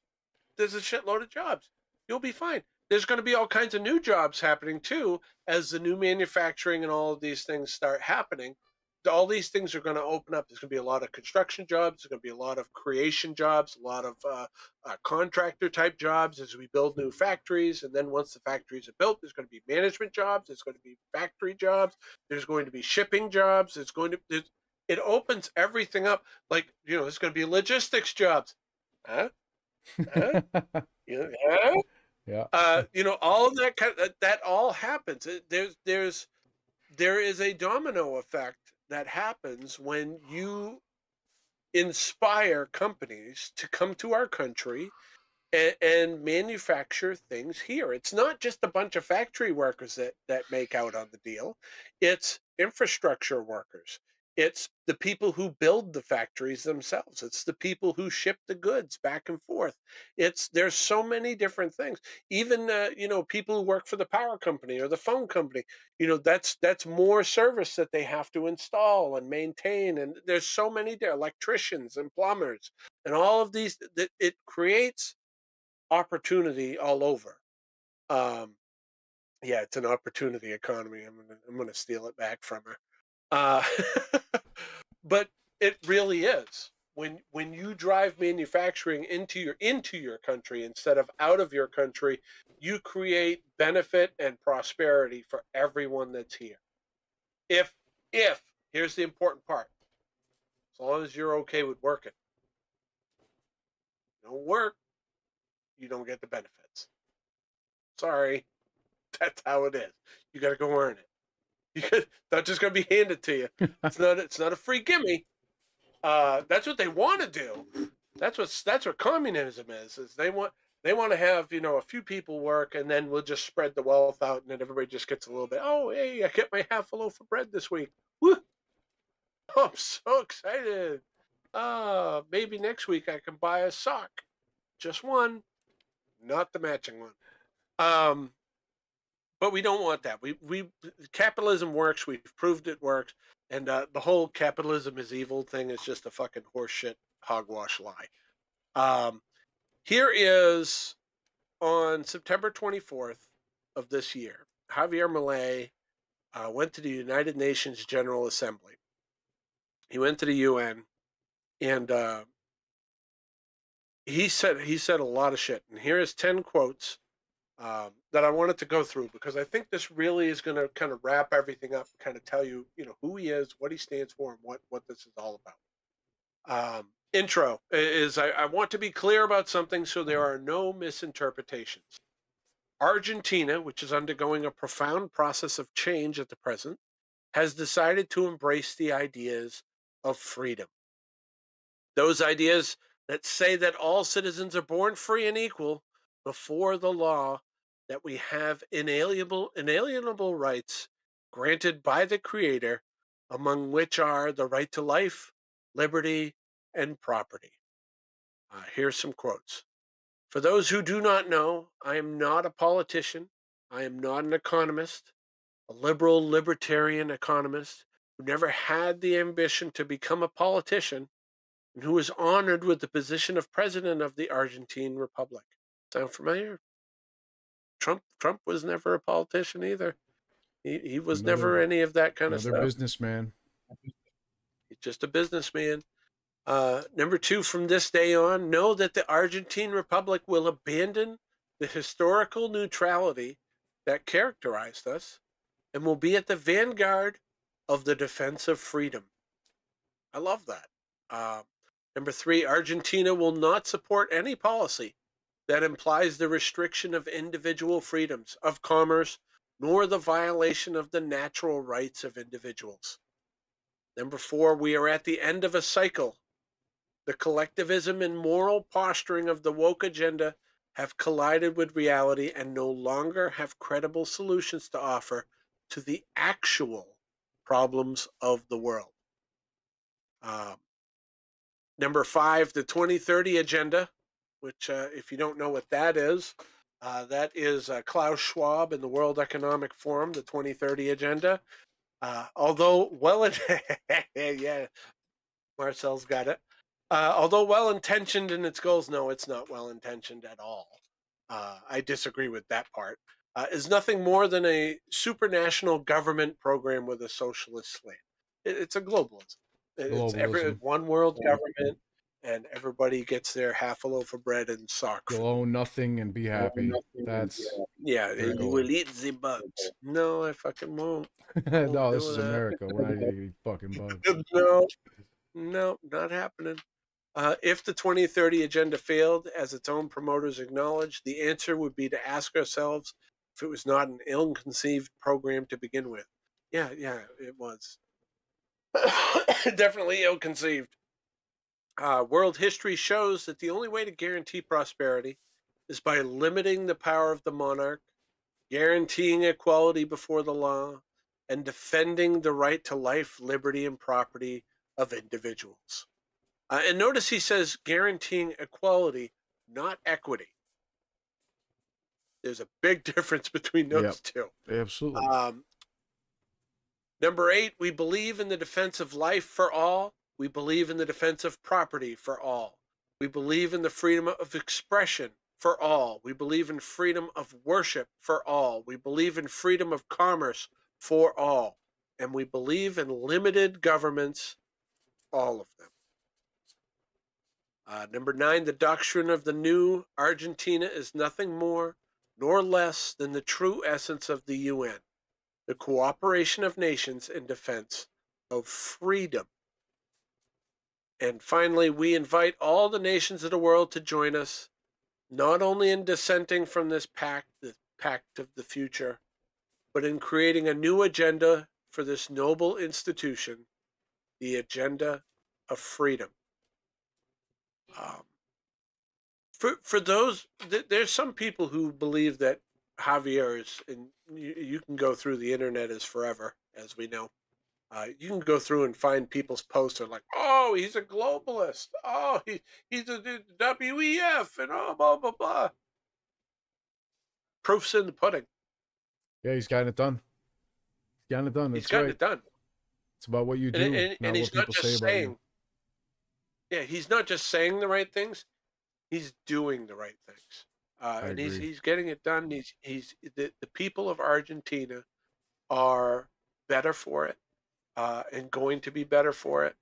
You'll be fine. There's going to be all kinds of new jobs happening, too, as the new manufacturing and all of these things start happening. All these things are going to open up. There's going to be a lot of construction jobs. There's going to be a lot of creation jobs, a lot of contractor type jobs as we build new factories. And then once the factories are built, there's going to be management jobs. There's going to be factory jobs. There's going to be shipping jobs. It opens everything up. Like, there's going to be logistics jobs. Huh? Huh? Huh? Yeah. You know, all of that that all happens. There is a domino effect that happens when you inspire companies to come to our country and manufacture things here. It's not just a bunch of factory workers that make out on the deal. It's infrastructure workers. It's the people who build the factories themselves. It's the people who ship the goods back and forth. There's so many different things. Even you know, people who work for the power company or the phone company. You know, that's more service that they have to install and maintain. And there's so many there, electricians and plumbers and all of these. That it creates opportunity all over. Um, yeah, it's an opportunity economy. I'm gonna steal it back from her. Uh, but it really is. When you drive manufacturing into your country instead of out of your country, you create benefit and prosperity for everyone that's here. If here's the important part, as long as you're okay with working, you don't work, you don't get the benefits. Sorry, that's how it is. You got to go earn it. It's not just going to be handed to you. It's not a free gimme. That's what they want to do. That's what communism is they want to have, you know, a few people work, and then we'll just spread the wealth out, and then everybody just gets a little bit. Oh, hey, I get my half a loaf of bread this week. Woo! Oh, I'm so excited. Maybe next week I can buy a sock, just one, not the matching one. But we don't want that. We capitalism works. We've proved it works, and the whole capitalism is evil thing is just a fucking horseshit hogwash lie. Here is on September 24th of this year, Javier Milei went to the United Nations General Assembly. He went to the UN, and he said a lot of shit. And here is 10 quotes that I wanted to go through, because I think this really is going to kind of wrap everything up, kind of tell you, you know, who he is, what he stands for, and what this is all about. Intro is I want to be clear about something so there are no misinterpretations. Argentina, which is undergoing a profound process of change at the present, has decided to embrace the ideas of freedom. Those ideas that say that all citizens are born free and equal before the law, that we have inalienable rights granted by the Creator, among which are the right to life, liberty, and property. Here's some quotes. For those who do not know, I am not a politician. I am not an economist, a liberal libertarian economist who never had the ambition to become a politician, and who was honored with the position of president of the Argentine Republic. Sound familiar? Trump was never a politician either. He was never any of that kind of stuff. Another businessman. He's just a businessman. Number 2, from this day on, know that the Argentine Republic will abandon the historical neutrality that characterized us and will be at the vanguard of the defense of freedom. I love that. Number 3, Argentina will not support any policy that implies the restriction of individual freedoms of commerce, nor the violation of the natural rights of individuals. Number 4, we are at the end of a cycle. The collectivism and moral posturing of the woke agenda have collided with reality and no longer have credible solutions to offer to the actual problems of the world. Number 5, the 2030 agenda, which if you don't know what that is Klaus Schwab and the World Economic Forum, the 2030 agenda. Although yeah, Marcel's got it. Although well-intentioned in its goals, no, it's not well-intentioned at all. I disagree with that part. Is nothing more than a supranational government program with a socialist slant. It's a globalism. It's one world government, and everybody gets their half a loaf of bread and socks. You'll own nothing and be happy. That's you will eat the bugs. No, I fucking won't. No, this is America. We're not eating any fucking bugs. No, not happening. If the 2030 agenda failed, as its own promoters acknowledged, the answer would be to ask ourselves if it was not an ill-conceived program to begin with. Yeah, it was. Definitely ill-conceived. World history shows that the only way to guarantee prosperity is by limiting the power of the monarch, guaranteeing equality before the law, and defending the right to life, liberty, and property of individuals. And notice he says guaranteeing equality, not equity. There's a big difference between those two. Absolutely. Number 8, we believe in the defense of life for all. We believe in the defense of property for all. We believe in the freedom of expression for all. We believe in freedom of worship for all. We believe in freedom of commerce for all. And we believe in limited governments, all of them. Number 9, the doctrine of the new Argentina is nothing more nor less than the true essence of the UN, the cooperation of nations in defense of freedom. And finally, we invite all the nations of the world to join us, not only in dissenting from this pact, the pact of the future, but in creating a new agenda for this noble institution, the agenda of freedom. For those, there's some people who believe that Javier is, and you can go through the internet as forever, as we know. You can go through and find people's posts are like, oh, he's a globalist. Oh, he's a WEF and oh, blah, blah, blah. Proof's in the pudding. Yeah, he's gotten it done. He's gotten it done. That's He's gotten right. it done. It's about what you do, and he's what not people just say saying, about you. yeah, he's not just saying the right things. He's doing the right things. And agree. he's getting it done. The people of Argentina are better for it. And going to be better for it,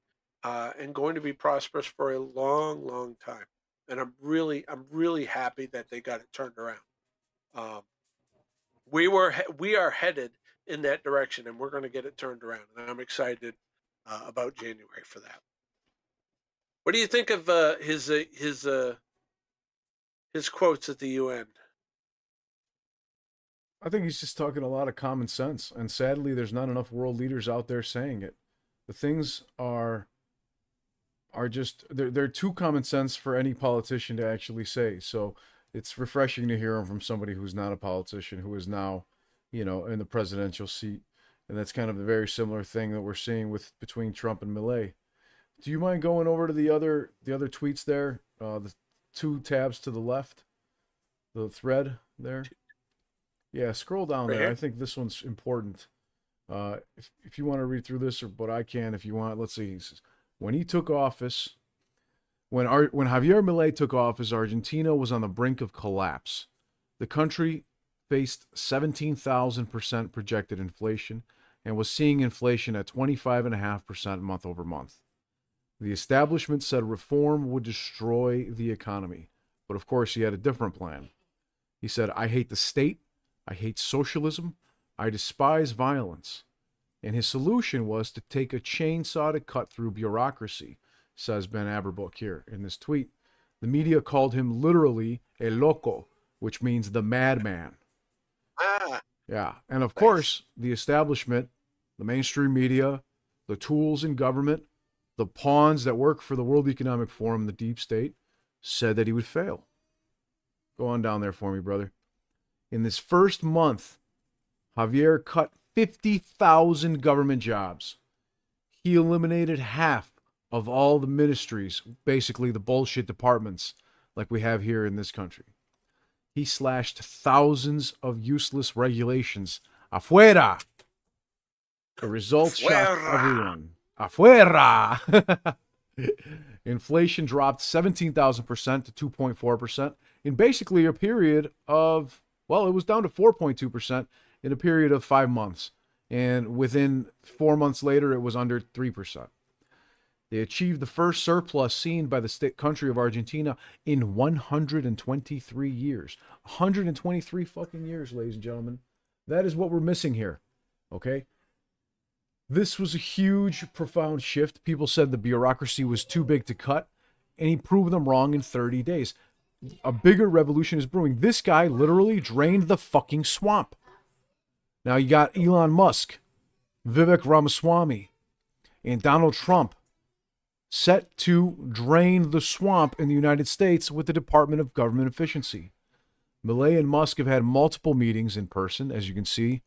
and going to be prosperous for a long, long time. And I'm really happy that they got it turned around. We are headed in that direction, and we're going to get it turned around. And I'm excited about January for that. What do you think of his quotes at the UN? I think he's just talking a lot of common sense, and sadly, there's not enough world leaders out there saying it. The things are just they're too common sense for any politician to actually say. So it's refreshing to hear them from somebody who's not a politician, who is now, in the presidential seat, and that's kind of a very similar thing that we're seeing between Trump and Milei. Do you mind going over to the other tweets there, the 2 tabs to the left, the thread there? Yeah, scroll down there. I think this one's important. If you want to read through this, but I can if you want. Let's see. He says, when he took office, when Javier Milei took office, Argentina was on the brink of collapse. The country faced 17,000% projected inflation and was seeing inflation at 25.5% month over month. The establishment said reform would destroy the economy, but of course he had a different plan. He said, I hate the state. I hate socialism. I despise violence. And his solution was to take a chainsaw to cut through bureaucracy, says Ben Aberbook here in this tweet. The media called him literally a loco, which means the madman. Yeah. And of course, the establishment, the mainstream media, the tools in government, the pawns that work for the World Economic Forum, the deep state, said that he would fail. Go on down there for me, brother. In this first month, Javier cut 50,000 government jobs. He eliminated half of all the ministries, basically the bullshit departments like we have here in this country. He slashed thousands of useless regulations. Afuera! The results shocked everyone. Afuera! Inflation dropped 17,000% to 2.4% in basically a period of, it was down to 4.2% in a period of 5 months. And within 4 months later, it was under 3%. They achieved the first surplus seen by the country of Argentina in 123 years. 123 fucking years, ladies and gentlemen. That is what we're missing here. Okay? This was a huge, profound shift. People said the bureaucracy was too big to cut. and he proved them wrong in 30 days. A bigger revolution is brewing. This guy literally drained the fucking swamp. Now you got Elon Musk, Vivek Ramaswamy, and Donald Trump set to drain the swamp in the United States with the Department of Government Efficiency. Milei and Musk have had multiple meetings in person, as you can see,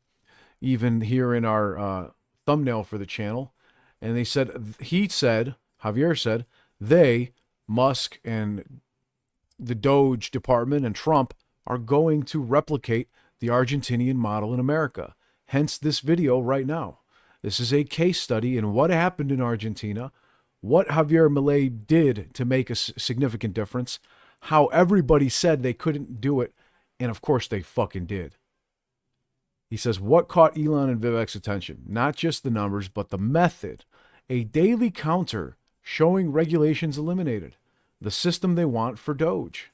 even here in our thumbnail for the channel. And Javier said, they, Musk and the Doge department and Trump, are going to replicate the Argentinian model in America. Hence this video right now. This is a case study in what happened in Argentina, what Javier Milei did to make a significant difference, how everybody said they couldn't do it, and of course they fucking did. He says, what caught Elon and Vivek's attention? Not just the numbers, but the method. A daily counter showing regulations eliminated. The system they want for Doge.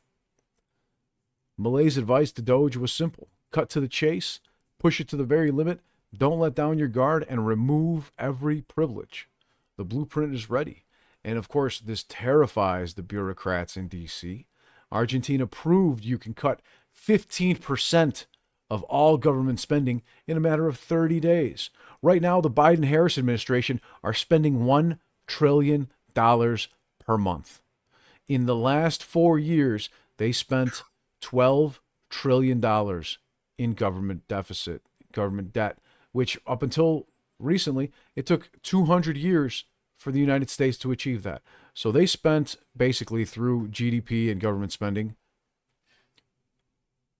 Milei's advice to Doge was simple. Cut to the chase, push it to the very limit, don't let down your guard, and remove every privilege. The blueprint is ready. And of course, this terrifies the bureaucrats in D.C. Argentina proved you can cut 15% of all government spending in a matter of 30 days. Right now, the Biden-Harris administration are spending $1 trillion per month. In the last 4 years, they spent $12 trillion in government deficit, government debt, which up until recently, it took 200 years for the United States to achieve that. So they spent basically through GDP and government spending,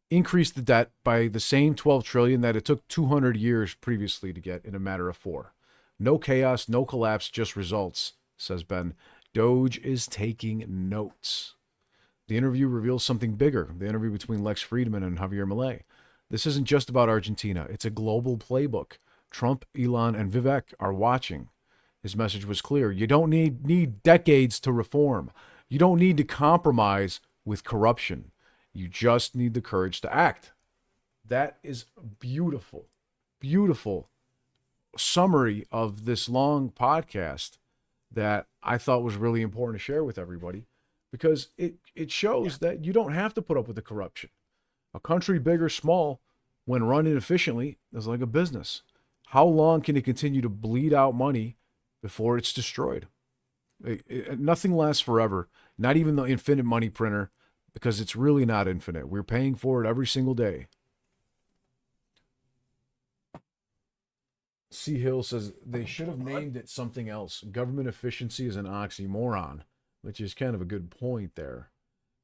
increased the debt by the same 12 trillion that it took 200 years previously to get in a matter of 4. No chaos, no collapse, just results, says Ben. Doge is taking notes. The interview reveals something bigger, the interview between Lex Friedman and Javier Milei. This isn't just about Argentina. It's a global playbook. Trump, Elon, and Vivek are watching. His message was clear. You don't need decades to reform. You don't need to compromise with corruption. You just need the courage to act. That is a beautiful, beautiful summary of this long podcast that I thought was really important to share with everybody, because it shows that you don't have to put up with the corruption. A country, big or small, when run inefficiently, is like a business. How long can it continue to bleed out money before it's destroyed? Nothing lasts forever, not even the infinite money printer, because it's really not infinite. We're paying for it every single day. C. Hill says they should have named it something else. Government efficiency is an oxymoron, which is kind of a good point there.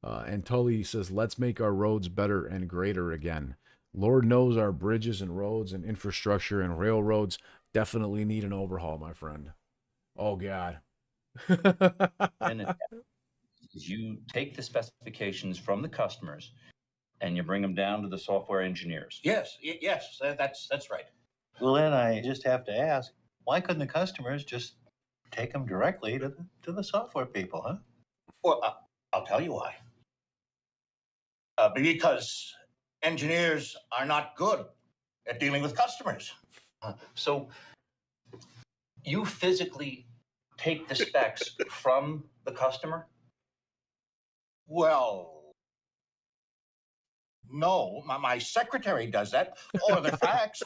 And Tully says, let's make our roads better and greater again. Lord knows our bridges and roads and infrastructure and railroads definitely need an overhaul, my friend. Oh, God. And you take the specifications from the customers and you bring them down to the software engineers. Yes, that's right. Well, then I just have to ask, why couldn't the customers just take them directly to the software people, huh? Well, I'll tell you why. Because engineers are not good at dealing with customers. So you physically take the specs from the customer? Well, no, my secretary does that, or the fax.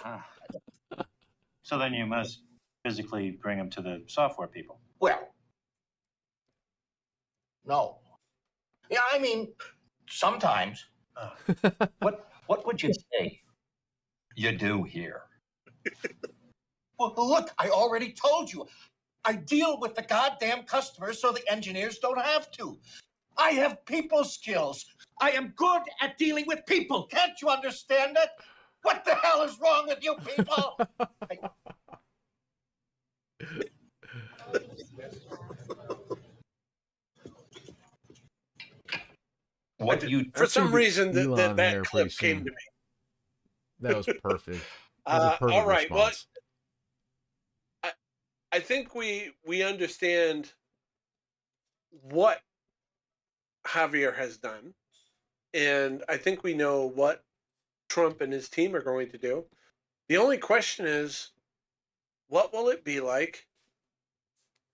So then you must physically bring them to the software people. Well, no. Yeah, I mean, sometimes. What would you say you do here? Well, look, I already told you. I deal with the goddamn customers so the engineers don't have to. I have people skills. I am good at dealing with people. Can't you understand that? What the hell is wrong with you people? What do you? For some reason, that clip came to me. That was perfect. That was a perfect all right. response. Well, I think we understand what Javier has done, and I think we know what Trump and his team are going to do. The only question is, what will it be like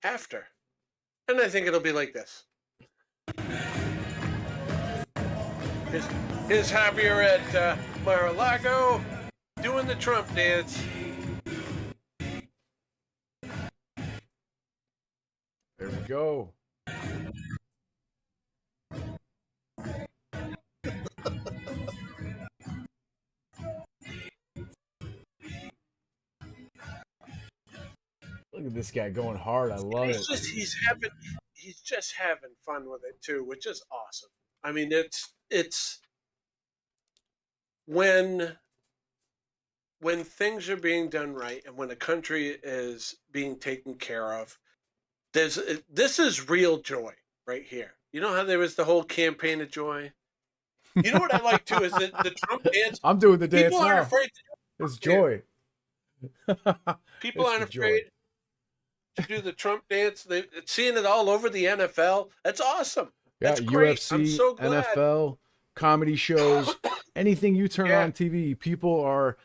after? And I think it'll be like this. Here's Javier at Mar-a-Lago doing the Trump dance. There we go. Look at this guy going hard. I love it. He's just having fun with it too, which is awesome. I mean, it's when things are being done right and when a country is being taken care of, this is real joy right here. You know how there was the whole campaign of joy? You know what I like too is that the Trump dance. I'm doing the dance people now. Aren't afraid to it's joy. People aren't afraid to do the Trump dance. They're seeing it all over the NFL. That's awesome. That's great. UFC, I'm so glad. NFL, comedy shows, anything you turn on TV, people are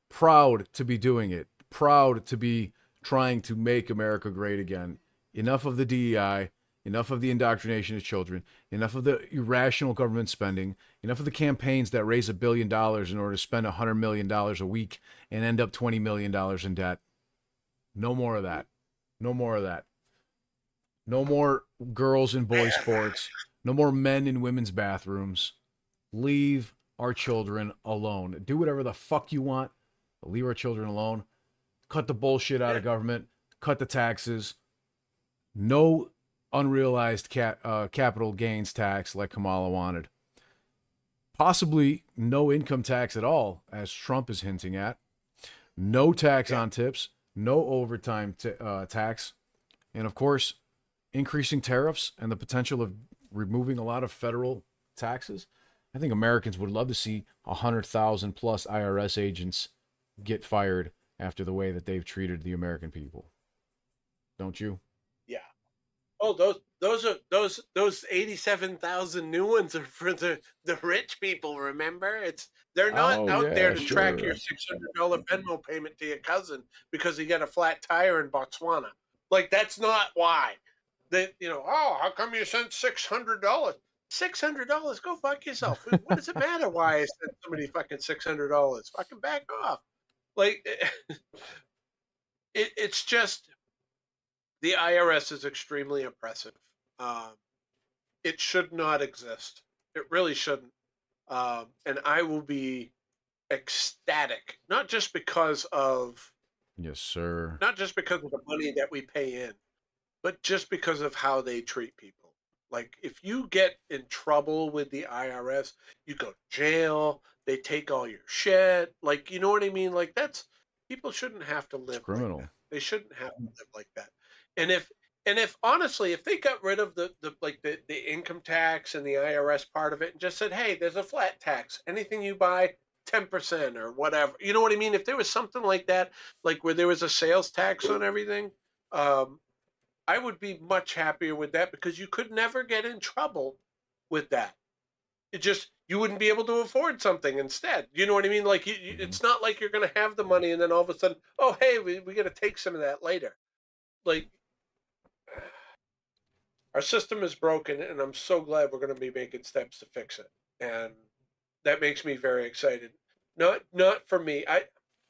proud to be doing it, proud to be trying to make America great again. Enough of the DEI, enough of the indoctrination of children, enough of the irrational government spending, enough of the campaigns that raise $1 billion in order to spend $100 million a week and end up $20 million in debt. No more of that. No more of that. No more girls and boys sports. No more men in women's bathrooms. Leave our children alone. Do whatever the fuck you want, but leave our children alone. Cut the bullshit out of government. Cut the taxes. No unrealized capital gains tax like Kamala wanted. Possibly no income tax at all, as Trump is hinting at. No tax on tips. No overtime tax. And of course, increasing tariffs and the potential of removing a lot of federal taxes. I think Americans would love to see 100,000 plus IRS agents get fired after the way that they've treated the American people. Don't you? Yeah. Oh, those 87,000 new ones are for the rich people. Remember, they're not out there to track your $600 Venmo payment to your cousin because he got a flat tire in Botswana. Like, that's not why. How come you sent $600? $600? Go fuck yourself. What does it matter why I sent somebody fucking $600? Fucking back off. Like, it's just the IRS is extremely oppressive. It should not exist. It really shouldn't. And I will be ecstatic, not just because of yes, sir. Not just because of the money that we pay in, but just because of how they treat people. Like, if you get in trouble with the IRS, you go to jail, they take all your shit. Like, you know what I mean? Like, people shouldn't have to live it's criminal. Like that. They shouldn't have to live like that. And if honestly, if they got rid of the income tax and the IRS part of it and just said, hey, there's a flat tax, anything you buy, 10% or whatever, you know what I mean? If there was something like that, like where there was a sales tax on everything, I would be much happier with that because you could never get in trouble with that. You wouldn't be able to afford something instead. You know what I mean? Like, it's not like you're going to have the money and then all of a sudden, oh, hey, we got to take some of that later. Like, our system is broken, and I'm so glad we're going to be making steps to fix it. And that makes me very excited. Not for me.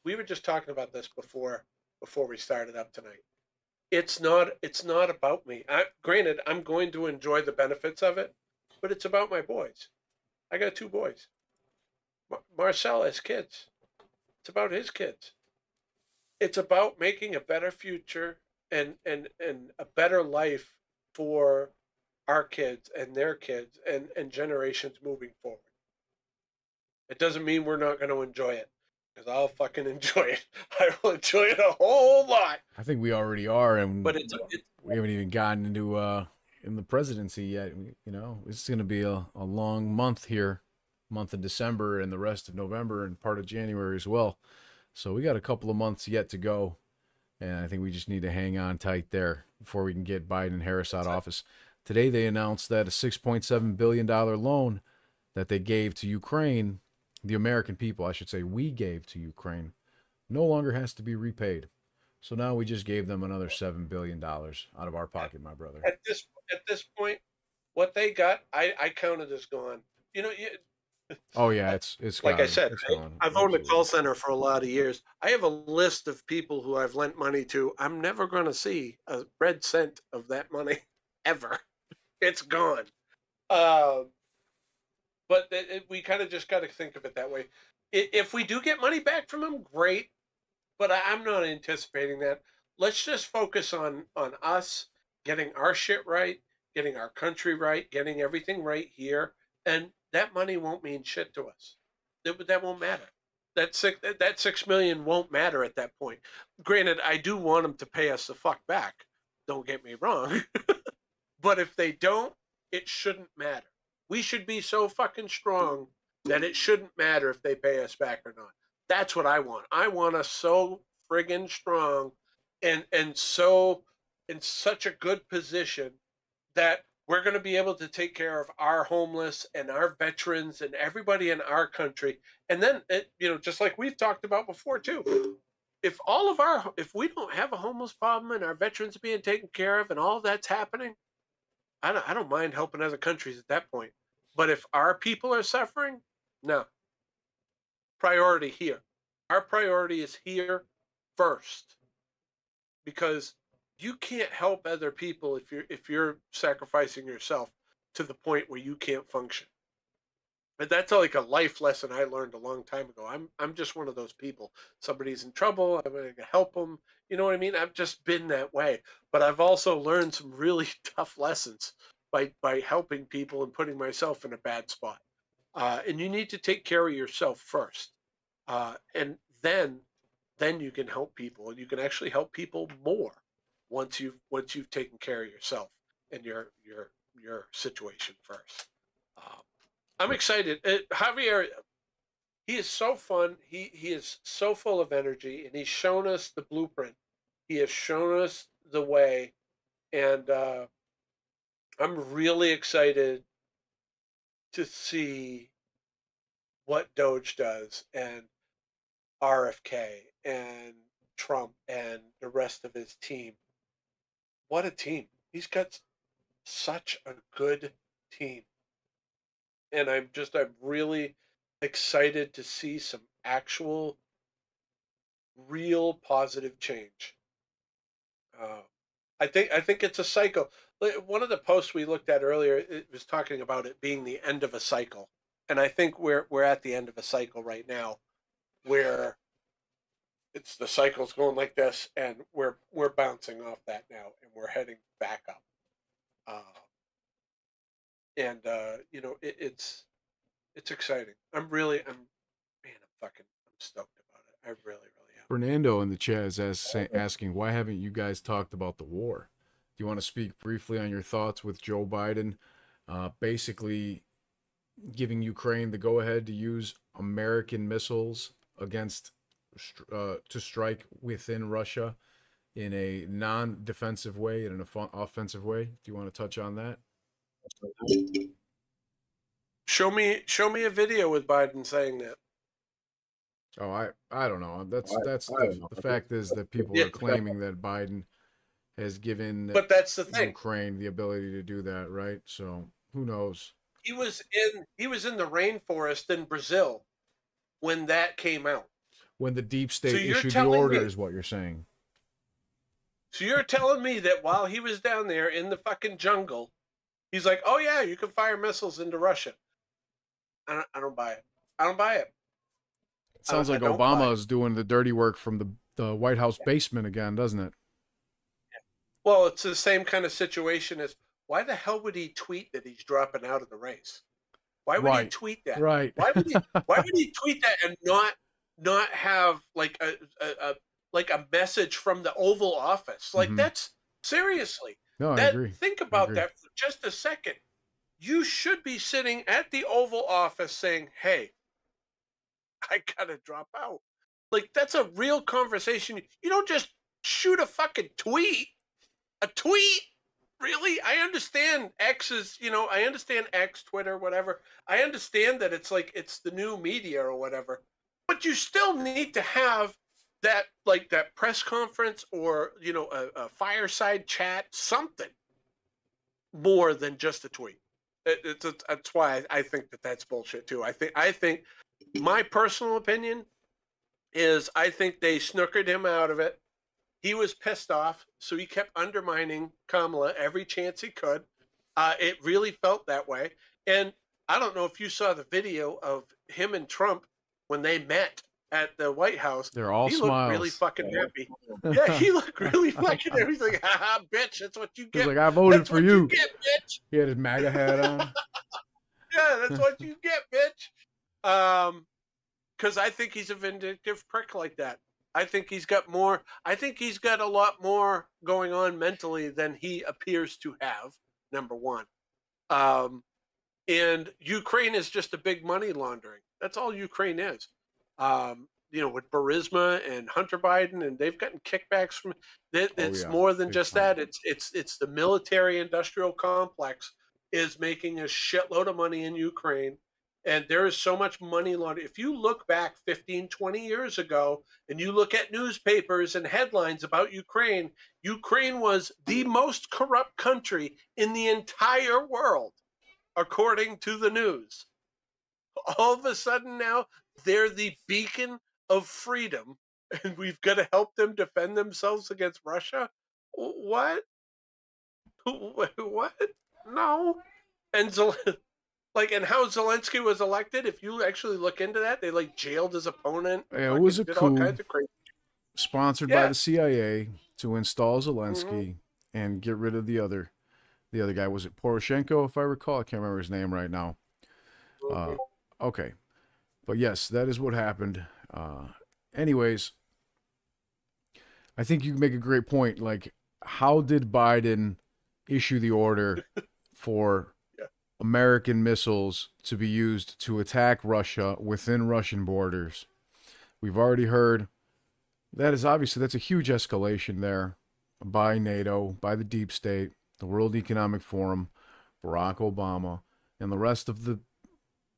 We were just talking about this before we started up tonight. It's not about me. Granted, I'm going to enjoy the benefits of it, but it's about my boys. I got 2 boys. Marcel has kids. It's about his kids. It's about making a better future and a better life for our kids and their kids and generations moving forward. It doesn't mean we're not going to enjoy it, because I'll fucking enjoy it. I will enjoy it a whole lot. I think we already are, but we haven't even gotten into in the presidency yet. It's going to be a long month here, month of December and the rest of November and part of January as well. So we got a couple of months yet to go, and I think we just need to hang on tight there before we can get Biden and Harris out of office. Today they announced that a $6.7 billion loan that they gave to Ukraine, the American people, I should say, we gave to Ukraine, no longer has to be repaid. So now we just gave them another $7 billion out of our pocket, my brother. At this point, what they got, I counted as gone. Oh yeah, it's like gone. I said, It's gone. I've owned a Absolutely. call center for a lot of years. I have a list of people who I've lent money to. I'm never going to see a red cent of that money ever. It's gone. But we kind of just got to think of it that way. If we do get money back from them, great. But I'm not anticipating that. Let's just focus on us getting our shit right, getting our country right, getting everything right here, and that money won't mean shit to us. That won't matter. That 6 million won't matter at that point. Granted, I do want them to pay us the fuck back. Don't get me wrong. But if they don't, it shouldn't matter. We should be so fucking strong that it shouldn't matter if they pay us back or not. That's what I want. I want us so friggin' strong and so in such a good position that we're going to be able to take care of our homeless and our veterans and everybody in our country. And then, just like we've talked about before too, if we don't have a homeless problem and our veterans are being taken care of and all of that's happening, I don't mind helping other countries at that point. But if our people are suffering, no. Priority here. Our priority is here first. Because you can't help other people if you're sacrificing yourself to the point where you can't function. And that's like a life lesson I learned a long time ago. I'm just one of those people. Somebody's in trouble, I'm going to help them. You know what I mean? I've just been that way. But I've also learned some really tough lessons by helping people and putting myself in a bad spot. And you need to take care of yourself first, and then you can help people, and you can actually help people more once you've taken care of yourself and your situation first. I'm excited. Javier, he is so fun. He is so full of energy, and he's shown us the blueprint. He has shown us the way, and I'm really excited to see what Doge does and RFK and Trump and the rest of his team. What a team. He's got such a good team. And I'm really excited to see some actual real positive change. I think it's a cycle. One of the posts we looked at earlier, it was talking about it being the end of a cycle. And I think we're at the end of a cycle right now where it's the cycle's going like this, and we're bouncing off that now, and we're heading back up. It's exciting. I'm stoked about it. I really am. Fernando in the chat is asking, why haven't you guys talked about the war? Do you want to speak briefly on your thoughts with Joe Biden basically giving Ukraine the go-ahead to use American missiles against to strike within Russia in a non-defensive way, in an offensive way? Do you want to touch on that? Show me a video with Biden saying that. Oh, I don't know. The fact is that people are claiming that Biden has given but that's the thing. Ukraine the ability to do that, right? So who knows? He was in the rainforest in Brazil when that came out. When the deep state issued the order, is what you're saying. So you're telling me that while he was down there in the fucking jungle, he's like, "Oh yeah, you can fire missiles into Russia." I don't buy it. I don't buy it. It sounds like Obama is doing the dirty work from the White House basement again, doesn't it? Well, it's the same kind of situation as why the hell would he tweet that he's dropping out of the race? Why would he tweet that? Right. Why would he tweet that and not have like a message from the Oval Office? Like that's seriously. No, I agree. Think about that for just a second. You should be sitting at the Oval Office saying, "Hey, I gotta drop out." Like that's a real conversation. You don't just shoot a fucking tweet. A tweet? Really? I understand X is, I understand X, Twitter, whatever. I understand that it's like it's the new media or whatever. But you still need to have that press conference or, a fireside chat, something more than just a tweet. That's why I think that that's bullshit too. I think my personal opinion is I think they snookered him out of it. He was pissed off, so he kept undermining Kamala every chance he could. It really felt that way. And I don't know if you saw the video of him and Trump when they met at the White House. They're all he smiles. Looked really fucking happy. Yeah, he looked really fucking happy. He's like, haha, bitch, that's what you get. He's like, I voted that's for what you. Get, bitch. He had his MAGA hat on. Yeah, that's what you get, bitch. Because I think he's a vindictive prick like that. I think he's got more. I think he's got a lot more going on mentally than he appears to have. Number one, and Ukraine is just a big money laundering. That's all Ukraine is. With Burisma and Hunter Biden, and they've gotten kickbacks from. It's more than just that. It's the military-industrial complex is making a shitload of money in Ukraine. And there is so much money laundering. If you look back 15, 20 years ago and you look at newspapers and headlines about Ukraine, Ukraine was the most corrupt country in the entire world, according to the news. All of a sudden now, they're the beacon of freedom, and we've got to help them defend themselves against Russia? What? What? No. And and how Zelensky was elected, if you actually look into that, they jailed his opponent. Yeah, it was a coup sponsored by the CIA to install Zelensky and get rid of the other guy. Was it Poroshenko, if I recall? I can't remember his name right now. Okay. But yes, that is what happened. Anyways, I think you make a great point. How did Biden issue the order for American missiles to be used to attack Russia within Russian borders? We've already heard that's a huge escalation there by NATO, by the deep state, the World Economic Forum, Barack Obama, and the rest of the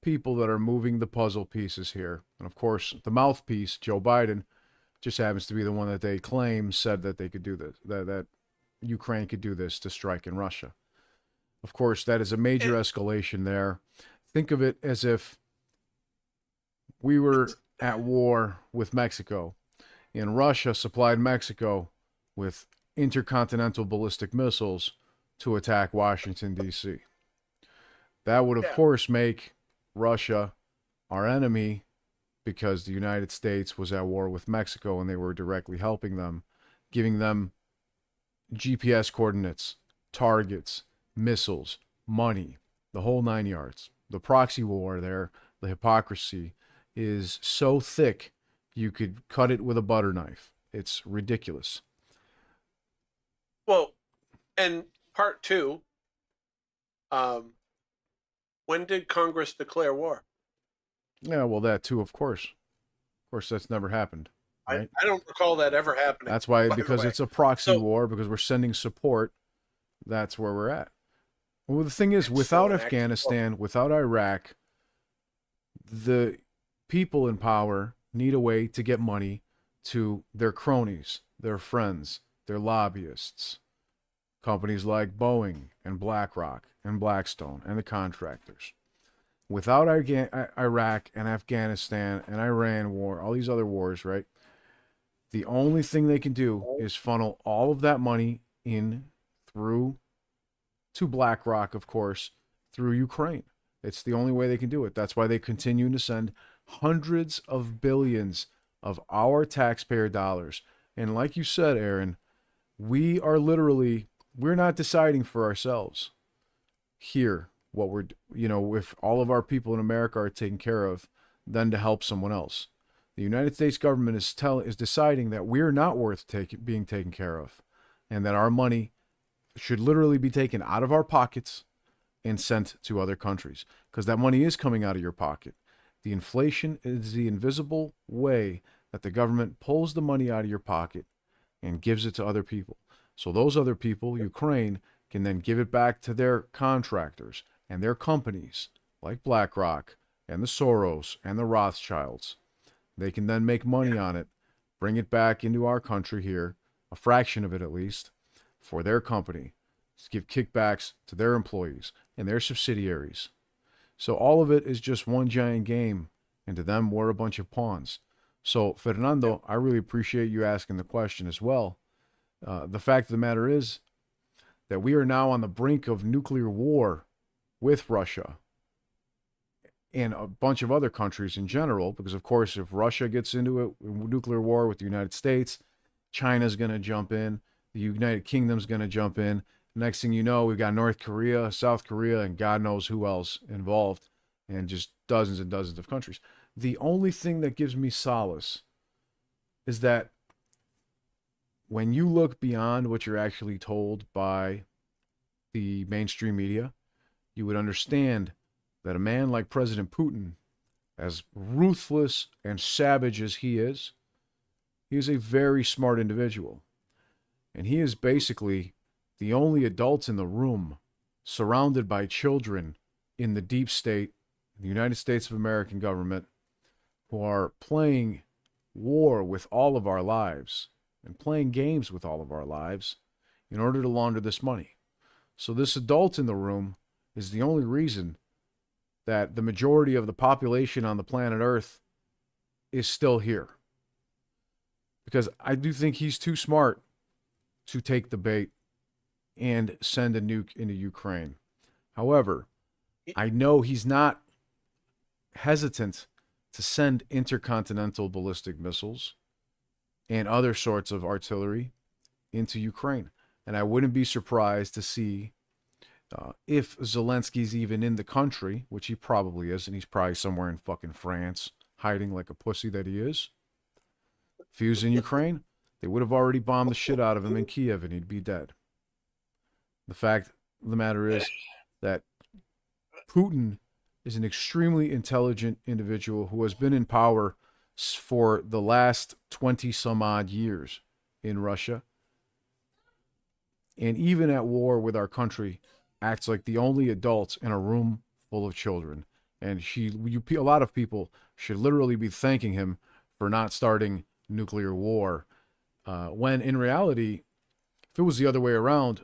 people that are moving the puzzle pieces here. And of course, the mouthpiece, Joe Biden, just happens to be the one that they claim said that they could do this, that Ukraine could do this to strike in Russia. Of course, that is a major escalation there. Think of it as if we were at war with Mexico, and Russia supplied Mexico with intercontinental ballistic missiles to attack Washington, D.C. That would, of course, make Russia our enemy because the United States was at war with Mexico and they were directly helping them, giving them GPS coordinates, targets, missiles, money, the whole 9 yards. The proxy war there, the hypocrisy is so thick you could cut it with a butter knife. It's ridiculous. Well, and part two, when did Congress declare war? Yeah, well, that too, of course. Of course, that's never happened. Right? I don't recall that ever happening. That's why, because it's a proxy war, because we're sending support. That's where we're at. Well, the thing is, without Afghanistan, without Iraq, the people in power need a way to get money to their cronies, their friends, their lobbyists, companies like Boeing and BlackRock and Blackstone and the contractors. Without Iraq and Afghanistan and Iran war, all these other wars, right? The only thing they can do is funnel all of that money in through to BlackRock, of course, through Ukraine. It's the only way they can do it. That's why they continue to send hundreds of billions of our taxpayer dollars. And like you said, Aaron, we're not deciding for ourselves here what if all of our people in America are taken care of, then to help someone else. The United States government is deciding that we're not worth being taken care of, and that our money should literally be taken out of our pockets and sent to other countries, because that money is coming out of your pocket. The inflation is the invisible way that the government pulls the money out of your pocket and gives it to other people. So those other people, Ukraine, can then give it back to their contractors and their companies like BlackRock and the Soros and the Rothschilds. They can then make money on it, bring it back into our country here, a fraction of it at least, for their company give kickbacks to their employees and their subsidiaries. So all of it is just one giant game, and to them, we're a bunch of pawns. So, Fernando, I really appreciate you asking the question as well. The fact of the matter is that we are now on the brink of nuclear war with Russia and a bunch of other countries in general, because, of course, if Russia gets into a nuclear war with the United States, China's going to jump in, the United Kingdom's going to jump in. Next thing you know, we've got North Korea, South Korea, and God knows who else involved, and just dozens and dozens of countries. The only thing that gives me solace is that when you look beyond what you're actually told by the mainstream media, you would understand that a man like President Putin, as ruthless and savage as he is a very smart individual. And he is basically the only adult in the room, surrounded by children in the deep state, the United States of American government, who are playing war with all of our lives and playing games with all of our lives in order to launder this money. So this adult in the room is the only reason that the majority of the population on the planet Earth is still here. Because I do think he's too smart to take the bait and send a nuke into Ukraine. However, I know he's not hesitant to send intercontinental ballistic missiles and other sorts of artillery into Ukraine. And I wouldn't be surprised to see if Zelensky's even in the country, which he probably is, and he's probably somewhere in fucking France, hiding like a pussy that he is. If he was in Ukraine, they would have already bombed the shit out of him in Kiev and he'd be dead. The fact of the matter is that Putin is an extremely intelligent individual who has been in power for the last 20 some odd years in Russia. And even at war with our country, acts like the only adult in a room full of children. And a lot of people should literally be thanking him for not starting nuclear war. When in reality, if it was the other way around,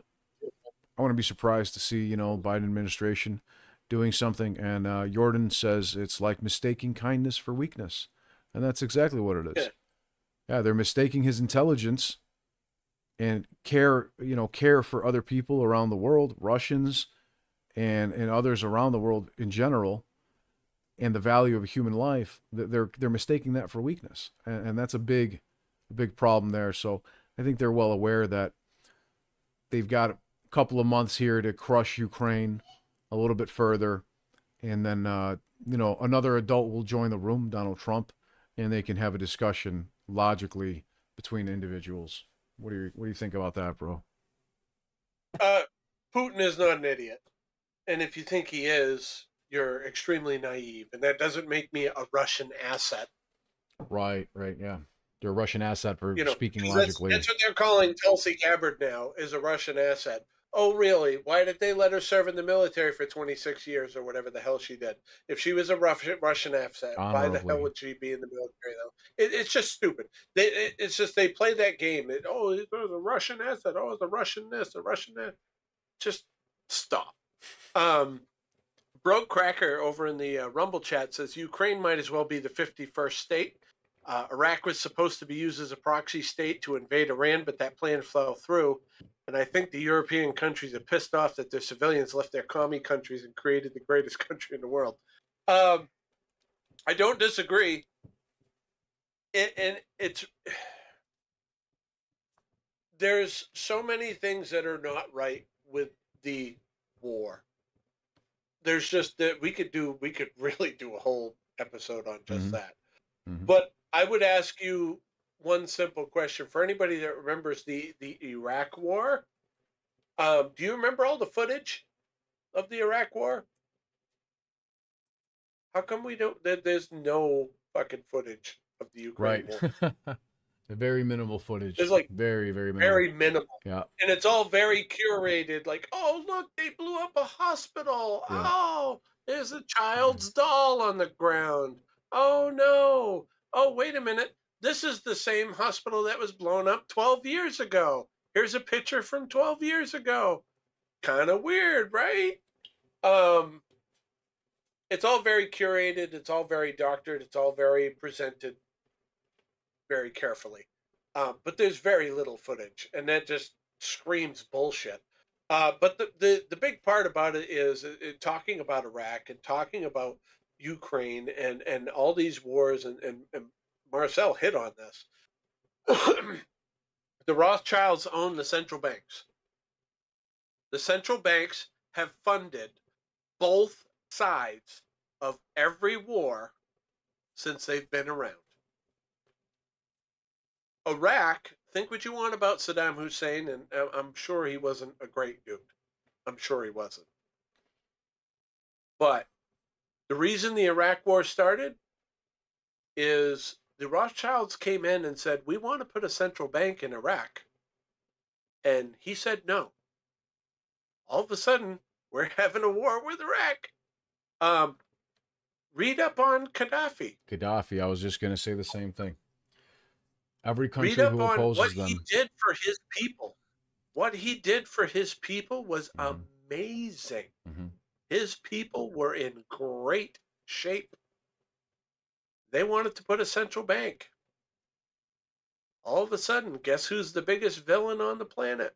I wouldn't be surprised to see, Biden administration doing something. And Jordan says it's like mistaking kindness for weakness. And that's exactly what it is. Yeah, they're mistaking his intelligence and care for other people around the world, Russians and others around the world in general, and the value of a human life. They're mistaking that for weakness. And that's a big problem there. So I think they're well aware that they've got a couple of months here to crush Ukraine a little bit further. And then, another adult will join the room, Donald Trump, and they can have a discussion logically between individuals. What do you think about that, bro? Putin is not an idiot. And if you think he is, you're extremely naive. And that doesn't make me a Russian asset. Right, yeah. You're a Russian asset for speaking logically. That's what they're calling Tulsi Gabbard now, is a Russian asset. Oh, really? Why did they let her serve in the military for 26 years or whatever the hell she did? If she was a Russian asset, why the hell would she be in the military, though? It's just stupid. It's just they play that game. It was a Russian asset. Oh, it's a Russian this, a Russian that. Just stop. Broke Cracker over in the Rumble chat says Ukraine might as well be the 51st state. Iraq was supposed to be used as a proxy state to invade Iran, but that plan fell through. And I think the European countries are pissed off that their civilians left their commie countries and created the greatest country in the world. I don't disagree. There's so many things that are not right with the war. There's just that we could really do a whole episode on just that. Mm-hmm. But I would ask you one simple question for anybody that remembers the Iraq War. Do you remember all the footage of the Iraq War? How come we don't? There's no fucking footage of the Ukraine War. Very minimal footage. There's like very minimal. Very minimal. Yeah. And it's all very curated. Like, oh look, they blew up a hospital. Yeah. Oh, there's a child's doll on the ground. Oh no. Oh, wait a minute. This is the same hospital that was blown up 12 years ago. Here's a picture from 12 years ago. kind of weird, right? It's all very curated. It's all very doctored. It's all very presented very carefully. But there's very little footage, and that just screams bullshit. But the big part about it is talking about Iraq and talking about Ukraine and all these wars, and Marcel hit on this. The Rothschilds own the central banks. The central banks have funded both sides of every war since they've been around. Iraq, think what you want about Saddam Hussein, and I'm sure he wasn't a great dude. I'm sure he wasn't. But the reason the Iraq war started is the Rothschilds came in and said, we want to put a central bank in Iraq. And he said no. All of a sudden, we're having a war with Iraq. Read up on Gaddafi. Gaddafi, I was just going to say the same thing. Every country Read up who on opposes what them. he did for his people. What he did for his people was amazing. Mm-hmm. His people were in great shape. They wanted to put a central bank. All of a sudden, guess who's the biggest villain on the planet?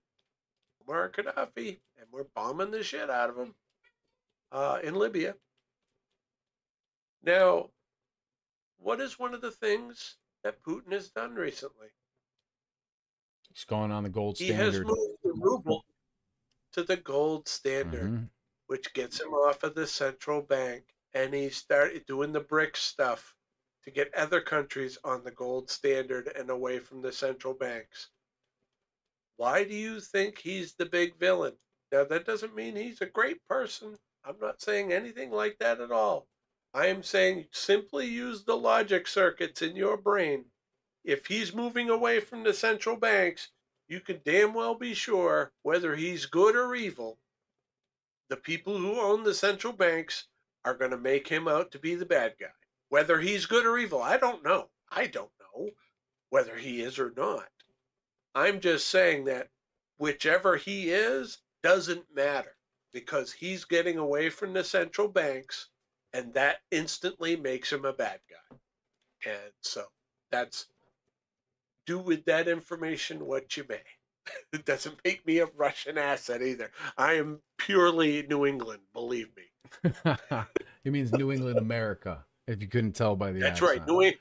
Muammar Gaddafi. And we're bombing the shit out of him in Libya. Now, what is one of the things that Putin has done recently? He's gone on the gold standard. He has moved the ruble to the gold standard, which gets him off of the central bank, and he started doing the BRICS stuff to get other countries on the gold standard and away from the central banks. Why do you think he's the big villain? Now, that doesn't mean he's a great person. I'm not saying anything like that at all. I am saying simply use the logic circuits in your brain. If he's moving away from the central banks, you can damn well be sure, whether he's good or evil, the people who own the central banks are going to make him out to be the bad guy. Whether he's good or evil, I don't know. I don't know whether he is or not. I'm just saying that whichever he is doesn't matter, because he's getting away from the central banks, and that instantly makes him a bad guy. And so that's, do with that information what you may. It doesn't make me a Russian asset either. I am purely New England, believe me. It means New England America, if you couldn't tell by the That's accent. right,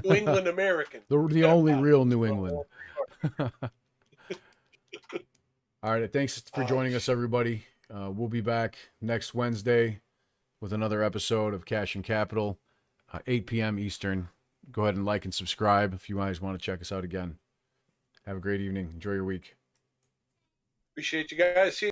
New England American. The only real New England. All right, thanks for joining us, everybody. We'll be back next Wednesday with another episode of Cash and Capital, 8 p.m. Eastern. Go ahead and like and subscribe if you guys want to check us out again. Have a great evening. Enjoy your week. Appreciate you guys. See you.